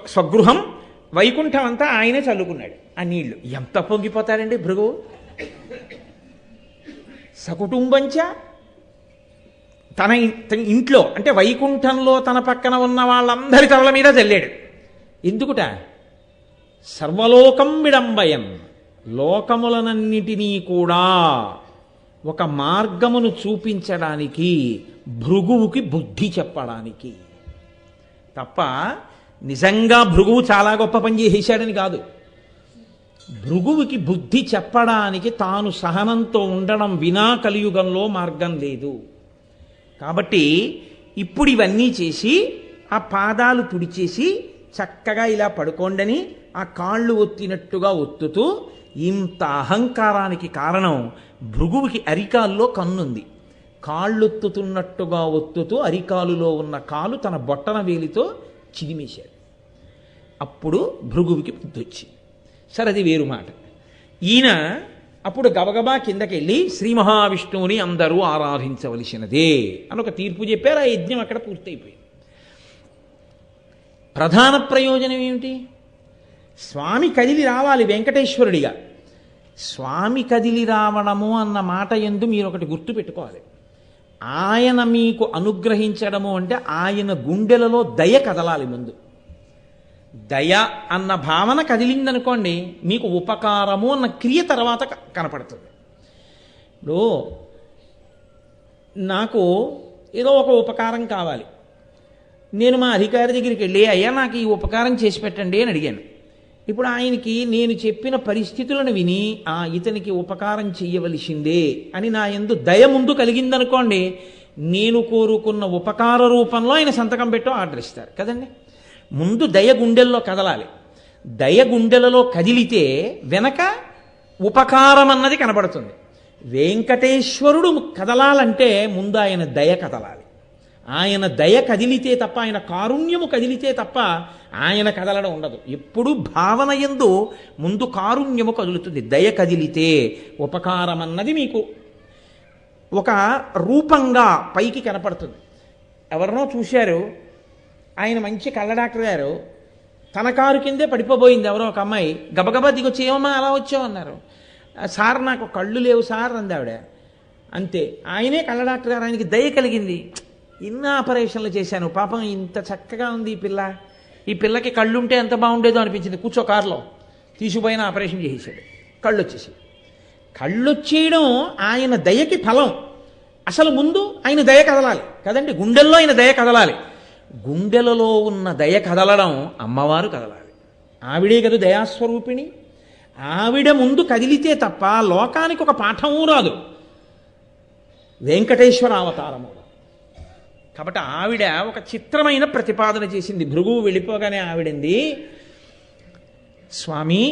స్వగృహం వైకుంఠం అంతా ఆయనే చల్లుకున్నాడు ఆ నీళ్లు. ఎంత పొంగిపోతాడండి భృగు! సకుటుంబంచ తన ఇంట్లో అంటే వైకుంఠంలో తన పక్కన ఉన్న వాళ్ళందరి తలల మీద చల్లాడు. ఎందుకుట? సర్వలోకం విడంబయం, లోకములనన్నిటినీ కూడా ఒక మార్గమును చూపించడానికి, భృగువుకి బుద్ధి చెప్పడానికి తప్ప నిజంగా భృగువు చాలా గొప్ప పని చేసేశాడని కాదు. భృగువుకి బుద్ధి చెప్పడానికి తాను సహనంతో ఉండడం వినా కలియుగంలో మార్గం లేదు. కాబట్టి ఇప్పుడు ఇవన్నీ చేసి ఆ పాదాలు తుడిచేసి చక్కగా ఇలా పడుకోండని ఆ కాళ్ళు ఒత్తినట్టుగా ఒత్తుతూ, ఇంత అహంకారానికి కారణం భృగువుకి అరికాల్లో కన్నుంది. కాళ్ళొత్తుతున్నట్టుగా ఒత్తుతూ అరికాలులో ఉన్న కాలు తన బొట్టన వేలితో చిదిమేశాడు. అప్పుడు భృగువుకి బుద్ధి వచ్చింది. సరే, అది వేరు మాట. ఈయన అప్పుడు గబగబా కిందకెళ్ళి శ్రీ మహావిష్ణువుని అందరూ ఆరాధించవలసినదే అని ఒక తీర్పు చెప్పారు. ఆ యజ్ఞం అక్కడ పూర్తయిపోయింది. ప్రధాన ప్రయోజనం ఏమిటి? స్వామి కదిలి రావాలి వెంకటేశ్వరుడిగా. స్వామి కదిలి రావడము అన్న మాట యందు మీరు ఒకటి గుర్తు పెట్టుకోవాలి. ఆయన మీకు అనుగ్రహించడము అంటే ఆయన గుండెలలో దయ కదలాలి. ముందు దయ అన్న భావన కదిలిందనుకోండి, మీకు ఉపకారము అన్న క్రియ తర్వాత కనపడుతుంది. ఇప్పుడు నాకు ఏదో ఒక ఉపకారం కావాలి, నేను మా అధికారి దగ్గరికి వెళ్ళి, అయ్యా నాకు ఈ ఉపకారం చేసి పెట్టండి అని అడిగాను. ఇప్పుడు ఆయనకి నేను చెప్పిన పరిస్థితులను విని ఇతనికి ఉపకారం చెయ్యవలసిందే అని నా యందు దయ ముందు కలిగిందనుకోండి, నేను కోరుకున్న ఉపకార రూపంలో ఆయన సంతకం పెట్టో ఆర్డర్ ఇస్తారు కదండి. ముందు దయ గుండెల్లో కదలాలి. దయ గుండెలలో కదిలితే వెనక ఉపకారం అన్నది కనబడుతుంది. వెంకటేశ్వరుడు కదలాలంటే ముందు ఆయన దయ కదలాలి. ఆయన దయ కదిలితే తప్ప, ఆయన కారుణ్యము కదిలితే తప్ప ఆయన కదలడం ఉండదు. ఎప్పుడు భావన యందు ముందు కారుణ్యము కదులుతుంది. దయ కదిలితే ఉపకారం అన్నది మీకు ఒక రూపంగా పైకి కనపడుతుంది. ఎవరినో చూశారు, ఆయన మంచి కళ్ళ డాక్టర్ గారు, తన కారు కిందే పడిపోబోయింది ఎవరో ఒక అమ్మాయి. గబగబా దిగొచ్చి, ఏమమ్మా అలా వచ్చామన్నారు. సార్ నాకు కళ్ళు లేవు సార్ అంది ఆవిడ. అంతే, ఆయనే కళ్ళ డాక్టర్ గారు, ఆయనకి దయ కలిగింది. ఇన్ని ఆపరేషన్లు చేశాను, పాపం ఇంత చక్కగా ఉంది ఈ పిల్లకి కళ్ళుంటే ఎంత బాగుండేదో అనిపించింది. కూర్చో కారులో తీసుకుపోయిన ఆపరేషన్ చేసేసాడు. కళ్ళు వచ్చేసి, కళ్ళు వచ్చేయడం ఆయన దయకి ఫలం. అసలు ముందు ఆయన దయ కదలాలి కదండి, గుండెల్లో ఆయన దయ కదలాలి. గుండెలలో ఉన్న దయ కదలడం అమ్మవారు కదలాలి. ఆవిడే కదా దయాస్వరూపిణి. ఆవిడ ముందు కదిలితే తప్ప లోకానికి ఒక పాఠము రాదు, వెంకటేశ్వర అవతారము. కాబట్టి ఆవిడ ఒక చిత్రమైన ప్రతిపాదన చేసింది. భృగువు వెళ్ళిపోగానే ఆవిడంది, స్వామి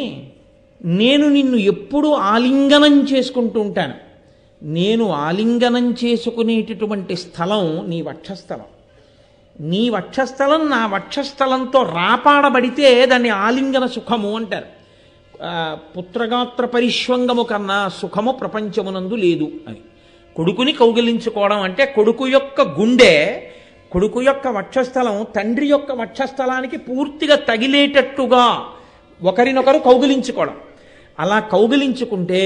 నేను నిన్ను ఎప్పుడూ ఆలింగనం చేసుకుంటూ ఉంటాను. నేను ఆలింగనం చేసుకునేటటువంటి స్థలం నీ వక్షస్థలం. నీ వక్షస్థలం నా వక్షస్థలంతో రాపాడబడితే దాన్ని ఆలింగన సుఖము అంటారు. పుత్రగాత్ర పరిష్వంగము కన్నా సుఖము ప్రపంచమునందు లేదు అని. కొడుకుని కౌగిలించుకోవడం అంటే కొడుకు యొక్క గుండె, కొడుకు యొక్క వక్షస్థలం తండ్రి యొక్క వక్షస్థలానికి పూర్తిగా తగిలేటట్టుగా ఒకరినొకరు కౌగిలించుకోవడం. అలా కౌగిలించుకుంటే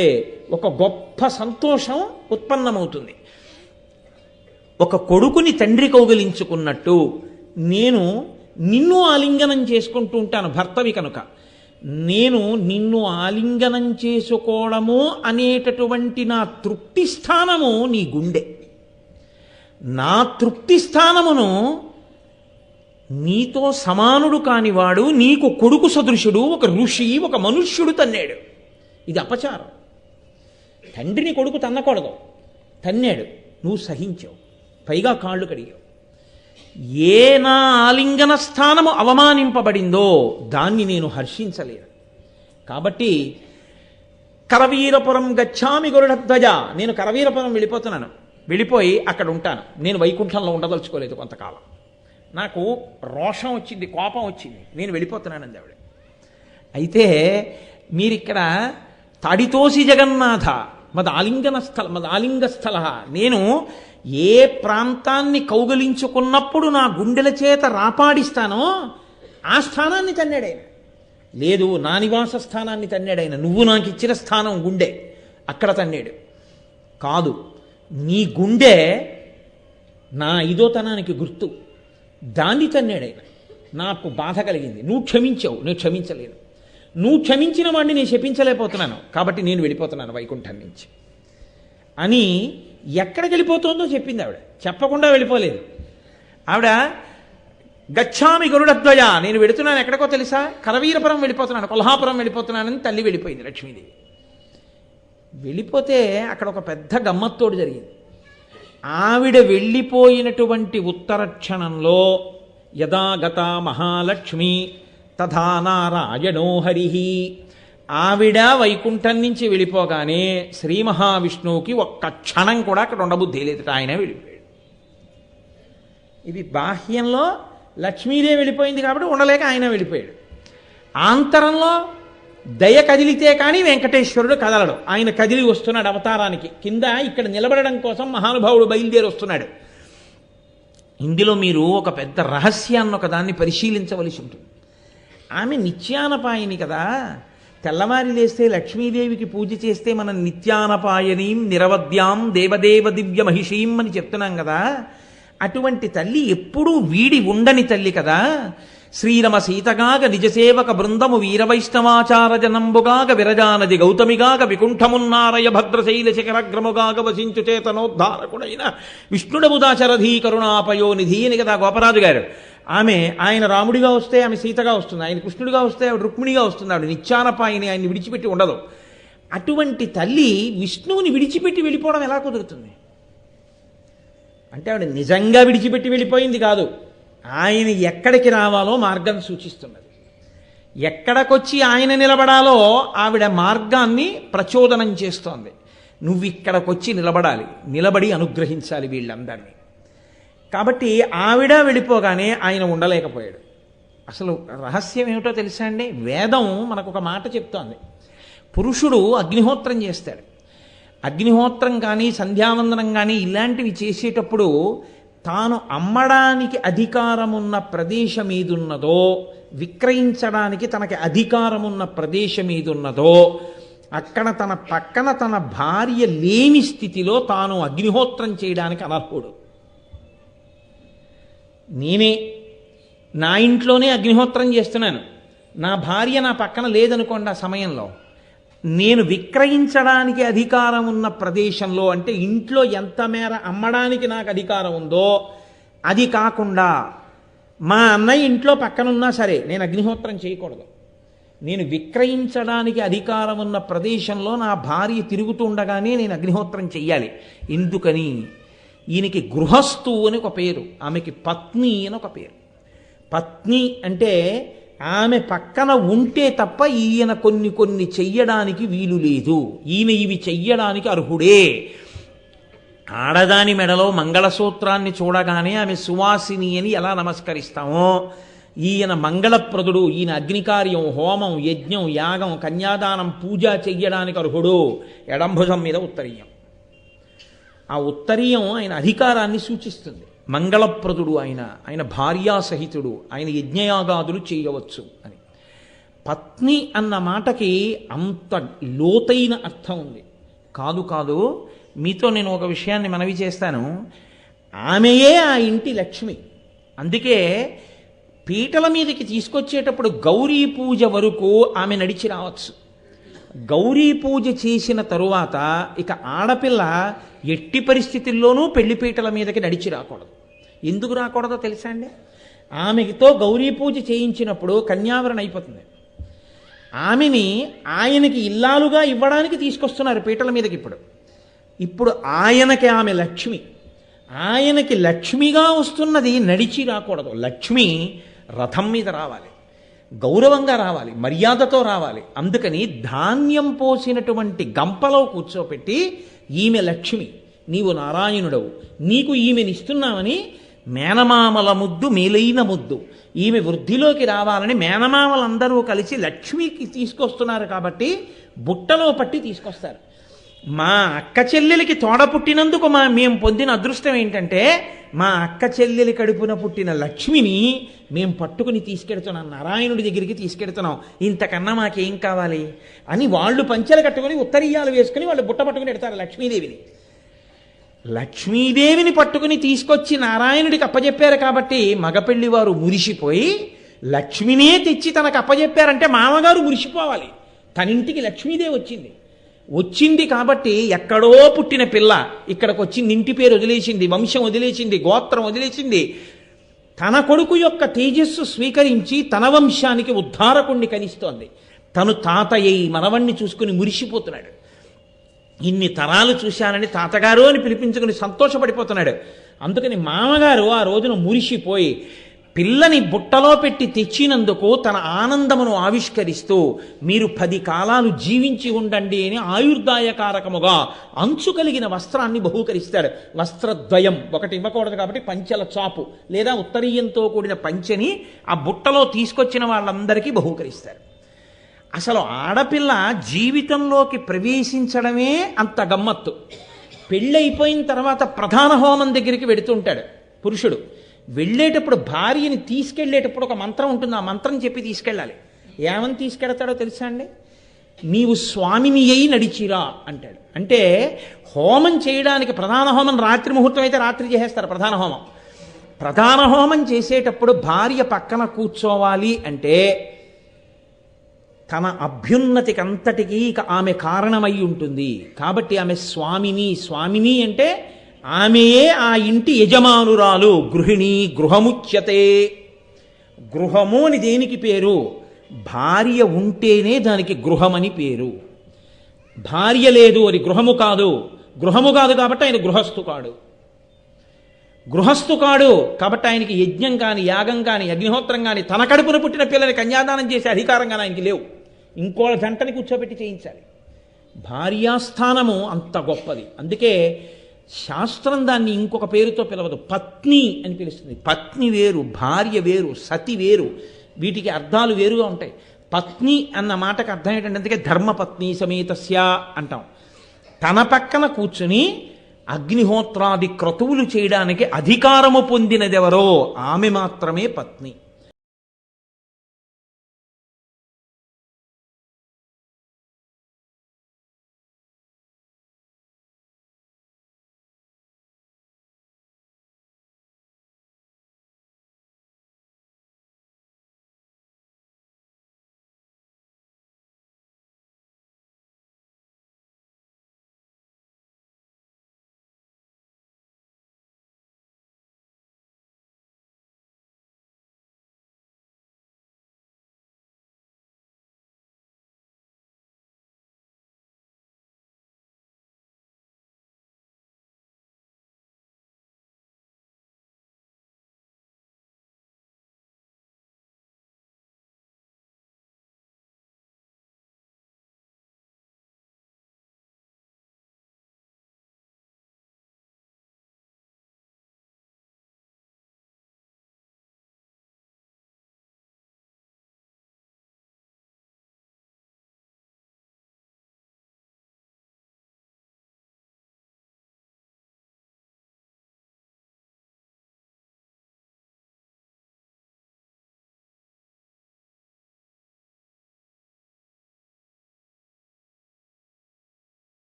ఒక గొప్ప సంతోషం ఉత్పన్నమవుతుంది. ఒక కొడుకుని తండ్రి కౌగిలించుకున్నట్టు నేను నిన్ను ఆలింగనం చేసుకుంటూ ఉంటాను భర్తవి కనుక. నేను నిన్ను ఆలింగనం చేసుకోవడము అనేటటువంటి నా తృప్తి స్థానము నీ గుండె. నా తృప్తి స్థానమును నీతో సమానుడు కానివాడు, నీకు కొడుకు సదృశుడు, ఒక ఋషి, ఒక మనుష్యుడు తన్నాడు. ఇది అపచారం. తండ్రిని కొడుకు తన్నకూడదు, తన్నాడు. నువ్వు సహించావు, పైగా కాళ్ళు కడిగావు. ఏ నా ఆలింగన స్థానము అవమానింపబడిందో దాన్ని నేను హర్షించలేను. కాబట్టి కరవీరపురం గచ్చామి గరుడధ్వజ, నేను కరవీరపురం వెళ్ళిపోతున్నాను, వెళ్ళిపోయి అక్కడ ఉంటాను. నేను వైకుంఠంలో ఉండదలుచుకోలేదు కొంతకాలం. నాకు రోషం వచ్చింది, కోపం వచ్చింది, నేను వెళ్ళిపోతున్నానంది ఆవిడ. అయితే మీరిక్కడ తడితోసి జగన్నాథ మదాలింగ స్థల, నేను ఏ ప్రాంతాన్ని కౌగలించుకున్నప్పుడు నా గుండెల చేత రాపాడిస్తానో ఆ స్థానాన్ని తన్నాడాయన. లేదు, నా నివాస స్థానాన్ని తన్నాడాయన. నువ్వు నాకు ఇచ్చిన స్థానం గుండె, అక్కడ తన్నాడు. కాదు, నీ గుండె నా ఐదోతనానికి గుర్తు, దాన్ని తన్నాడాయన. నాకు బాధ కలిగింది. నువ్వు క్షమించావు, నేను క్షమించలేను. నువ్వు క్షమించిన వాడిని నేను శపించలేకపోతున్నాను, కాబట్టి నేను వెళ్ళిపోతున్నాను వైకుంఠం నుంచి అని. ఎక్కడికి వెళ్ళిపోతుందో చెప్పింది ఆవిడ. చెప్పకుండా వెళ్ళిపోలేదు ఆవిడ. గచ్చామి గరుడధ్వజ, నేను వెళుతున్నాను ఎక్కడికో తెలుసా, కరవీరపురం వెళ్ళిపోతున్నాను, కొల్హాపురం వెళ్ళిపోతున్నానని తల్లి వెళ్ళిపోయింది లక్ష్మీదేవి. వెళ్ళిపోతే అక్కడ ఒక పెద్ద గమ్మత్తోడు జరిగింది. ఆవిడ వెళ్ళిపోయినటువంటి ఉత్తర క్షణంలో యథాగత మహాలక్ష్మి తథా నారాయణో హరి, ఆవిడ వైకుంఠం నుంచి వెళ్ళిపోగానే శ్రీ మహావిష్ణువుకి ఒక్క క్షణం కూడా అక్కడ ఉండబుద్ధి లేదు, ఆయన వెళ్ళిపోయాడు. ఇది బాహ్యంలో లక్ష్మీదేవి వెళ్ళిపోయింది కాబట్టి ఉండలేక ఆయన వెళ్ళిపోయాడు. ఆంతరంలో దయ కదిలితే కానీ వెంకటేశ్వరుడు కదలడు. ఆయన కదిలి వస్తున్నాడు అవతారానికి. కింద ఇక్కడ నిలబడడం కోసం మహానుభావుడు బయలుదేరి వస్తున్నాడు. ఇందులో మీరు ఒక పెద్ద రహస్యాన్ని ఒకదాన్ని పరిశీలించవలసి ఉంటుంది. ఆమె నిత్యానపాయని కదా. తెల్లవారి లేస్తే లక్ష్మీదేవికి పూజ చేస్తే మనం నిత్యానపాయనీం నిరవద్యాం దేవదేవ దివ్య మహిషీం అని చెప్తున్నాం కదా. అటువంటి తల్లి ఎప్పుడూ వీడి ఉండని తల్లి కదా. శ్రీరమ సీతగాగ నిజసేవక బృందము వీరవైష్ణవాచార జనంబుగాగ విరజానది గౌతమిగాగ వికుంఠమున్నారయ భద్రశైల శిఖరగ్రముగాగ వసించు చేతనోద్ధారకుడైన విష్ణుడబుదాచరధీ కరుణాపయోనిధి అని కదా గోపరాజు గారు. ఆయన రాముడిగా వస్తే ఆమె సీతగా వస్తుంది, ఆయన కృష్ణుడిగా వస్తే ఆవిడ రుక్మిణిగా వస్తుంది. ఆవిడ నిత్యానపాయని, ఆయన్ని విడిచిపెట్టి ఉండదు. అటువంటి తల్లి విష్ణువుని విడిచిపెట్టి వెళ్ళిపోవడం ఎలా కుదురుతుంది? అంటే ఆవిడ నిజంగా విడిచిపెట్టి వెళ్ళిపోయింది కాదు, ఆయన ఎక్కడికి రావాలో మార్గం సూచిస్తున్నది. ఎక్కడికొచ్చి ఆయన నిలబడాలో ఆవిడ మార్గాన్ని ప్రచోదనం చేస్తోంది. నువ్వు ఇక్కడికొచ్చి నిలబడాలి, నిలబడి అనుగ్రహించాలి వీళ్ళందరినీ. కాబట్టి ఆవిడ వెళ్ళిపోగానే ఆయన ఉండలేకపోయాడు. అసలు రహస్యం ఏమిటో తెలుసా అండి? వేదం మనకు ఒక మాట చెప్తోంది. పురుషుడు అగ్నిహోత్రం చేస్తాడు. అగ్నిహోత్రం కానీ సంధ్యావందనం కానీ ఇలాంటివి చేసేటప్పుడు తాను అమ్మడానికి అధికారం ఉన్న ప్రదేశం ఏదున్నదో, విక్రయించడానికి తనకి అధికారం ఉన్న ప్రదేశం ఏదున్నదో అక్కడ తన పక్కన తన భార్య లేని స్థితిలో తాను అగ్నిహోత్రం చేయడానికి అనర్హుడు. నేనే నా ఇంట్లోనే అగ్నిహోత్రం చేస్తున్నాను, నా భార్య నా పక్కన లేదనుకోండి, ఆ సమయంలో నేను విక్రయించడానికి అధికారం ఉన్న ప్రదేశంలో, అంటే ఇంట్లో ఎంత మేర అమ్మడానికి నాకు అధికారం ఉందో అది కాకుండా మా అన్నయ్య ఇంట్లో పక్కనున్నా సరే నేను అగ్నిహోత్రం చేయకూడదు. నేను విక్రయించడానికి అధికారం ఉన్న ప్రదేశంలో నా భార్య తిరుగుతూ ఉండగానే నేను అగ్నిహోత్రం చెయ్యాలి. ఎందుకని? ఈయనకి గృహస్థు అని ఒక పేరు, ఆమెకి పత్ని అని ఒక పేరు. పత్ని అంటే ఆమె పక్కన ఉంటే తప్ప ఈయన కొన్ని చెయ్యడానికి వీలు లేదు, ఈయన ఇవి చెయ్యడానికి అర్హుడే. ఆడదాని మెడలో మంగళసూత్రాన్ని చూడగానే ఆమె సువాసిని అని ఎలా నమస్కరిస్తామో, ఈయన మంగళప్రదుడు, ఈయన అగ్నికార్యం, హోమం, యజ్ఞం, యాగం, కన్యాదానం, పూజ చెయ్యడానికి అర్హుడు. ఎడంభుజం మీద ఉత్తరీయం. ఆ ఉత్తరీయం ఆయన అధికారాన్ని సూచిస్తుంది. మంగళప్రదుడు ఆయన భార్యాసహితుడు, ఆయన యజ్ఞయాగాదులు చేయవచ్చు అని. పత్ని అన్న మాటకి అంత లోతైన అర్థం ఉంది. కాదు, మీతో నేను ఒక విషయాన్ని మనవి చేస్తాను. ఆమెయే ఆ ఇంటి లక్ష్మి. అందుకే పీటల మీదకి తీసుకొచ్చేటప్పుడు గౌరీ పూజ వరకు ఆమె నడిచి రావచ్చు. గౌరీ పూజ చేసిన తరువాత ఇక ఆడపిల్ల ఎట్టి పరిస్థితుల్లోనూ పెళ్లిపీటల మీదకి నడిచి రాకూడదు. ఎందుకు రాకూడదో తెలుసా అండి? ఆమెతో గౌరీ పూజ చేయించినప్పుడు కన్యావరణ అయిపోతుంది. ఆమెని ఆయనకి ఇల్లాలుగా ఇవ్వడానికి తీసుకొస్తున్నారు పీటల మీదకి. ఇప్పుడు ఇప్పుడు ఆయనకి ఆమె లక్ష్మి. ఆయనకి లక్ష్మిగా వస్తున్నది నడిచి రాకూడదు. లక్ష్మి రథం మీద రావాలి, గౌరవంగా రావాలి, మర్యాదతో రావాలి. అందుకని ధాన్యం పోసినటువంటి గంపలో కూర్చోపెట్టి, ఈమె లక్ష్మి, నీవు నారాయణుడవు, నీకు ఈమెనిస్తున్నామని మేనమామల ముద్దు మేలైన ముద్దు, ఈమె వృద్ధిలోకి రావాలని మేనమామలందరూ కలిసి లక్ష్మికి తీసుకొస్తున్నారు కాబట్టి బుట్టలో పట్టి తీసుకొస్తారు. మా అక్క చెల్లెలికి తోడ పుట్టినందుకు మేము పొందిన అదృష్టం ఏంటంటే, మా అక్క చెల్లెలి కడుపున పుట్టిన లక్ష్మిని మేము పట్టుకుని తీసుకెడుతున్నాం, నారాయణుడి దగ్గరికి తీసుకెడుతున్నాం, ఇంతకన్నా మాకేం కావాలి అని వాళ్ళు పంచెలు కట్టుకుని ఉత్తరీయాలు వేసుకుని వాళ్ళు బుట్ట పట్టుకుని ఎడతారు లక్ష్మీదేవిని. లక్ష్మీదేవిని పట్టుకుని తీసుకొచ్చి నారాయణుడికి అప్పచెప్పారు కాబట్టి మగపెళ్లి వారు మురిసిపోయి, లక్ష్మినే తెచ్చి తనకు అప్పచెప్పారంటే మామగారు మురిసిపోవాలి, తన ఇంటికి లక్ష్మీదేవి వచ్చింది కాబట్టి ఎక్కడో పుట్టిన పిల్ల ఇక్కడికి వచ్చింది, ఇంటి పేరు వదిలేసింది, వంశం వదిలేసింది, గోత్రం వదిలేసింది, తన కొడుకు యొక్క తేజస్సు స్వీకరించి తన వంశానికి ఉద్ధారకుణ్ణి కనిస్తోంది. తను తాతయ్య మనవణ్ణి చూసుకుని మురిసిపోతున్నాడు. ఇన్ని తరాలు చూశానని తాతగారు అని పిలిపించుకుని సంతోషపడిపోతున్నాడు. అందుకని మామగారు ఆ రోజున మురిసిపోయి పిల్లని బుట్టలో పెట్టి తెచ్చినందుకు తన ఆనందమును ఆవిష్కరిస్తూ, మీరు 10 కాలాలు జీవించి ఉండండి అని ఆయుర్దాయకారకముగా అంచు కలిగిన వస్త్రాన్ని బహూకరిస్తాడు. వస్త్రద్వయం, ఒకటి ఇవ్వకూడదు కాబట్టి పంచెల చాపు లేదా ఉత్తరీయంతో కూడిన పంచెని ఆ బుట్టలో తీసుకొచ్చిన వాళ్ళందరికీ బహూకరిస్తారు. అసలు ఆడపిల్ల జీవితంలోకి ప్రవేశించడమే అంత గమ్మత్తు. పెళ్ళైపోయిన తర్వాత ప్రధాన హోమం దగ్గరికి వెడుతుంటాడు పురుషుడు. వెళ్ళేటప్పుడు భార్యని తీసుకెళ్ళేటప్పుడు ఒక మంత్రం ఉంటుంది, ఆ మంత్రం చెప్పి తీసుకెళ్ళాలి. ఏమని తీసుకెళ్తాడో తెలుసా అండి? నీవు స్వామిని అయి నడిచిరా అంటాడు. అంటే హోమం చేయడానికి ప్రధాన హోమం రాత్రి ముహూర్తం అయితే రాత్రి చేసేస్తారు ప్రధాన హోమం. ప్రధాన హోమం చేసేటప్పుడు భార్య పక్కన కూర్చోవాలి అంటే తన అభ్యున్నతికి అంతటికీ ఇక ఆమె కారణమై ఉంటుంది కాబట్టి ఆమె స్వామిని అంటే ఆమెయే ఆ ఇంటి యజమానురాలు. గృహిణి గృహముచ్యతే. గృహము అని దేనికి పేరు? భార్య ఉంటేనే దానికి గృహమని పేరు. భార్య లేదు అది గృహము కాదు. గృహము కాదు కాబట్టి ఆయన గృహస్థు కాడు. గృహస్థు కాడు కాబట్టి ఆయనకి యజ్ఞం కానీ యాగం కానీ అగ్నిహోత్రం కానీ తన కడుపున పుట్టిన పిల్లని కన్యాదానం చేసే అధికారం కానీ ఆయనకి లేవు. ఇంకో జంటని కూర్చోబెట్టి చేయించాలి. భార్యాస్థానము అంత గొప్పది. అందుకే శాస్త్రం దాన్ని ఇంకొక పేరుతో పిలవదు, పత్ని అని పిలుస్తుంది. పత్ని వేరు, భార్య వేరు, సతి వేరు, వీటికి అర్థాలు వేరుగా ఉంటాయి. పత్ని అన్న మాటకు అర్థం ఏంటంటే, అందుకే ధర్మపత్ని సమేతస్య అంటాం. తన పక్కన కూర్చుని అగ్నిహోత్రాది క్రతువులు చేయడానికి అధికారము పొందినదెవరో ఆమె మాత్రమే పత్ని.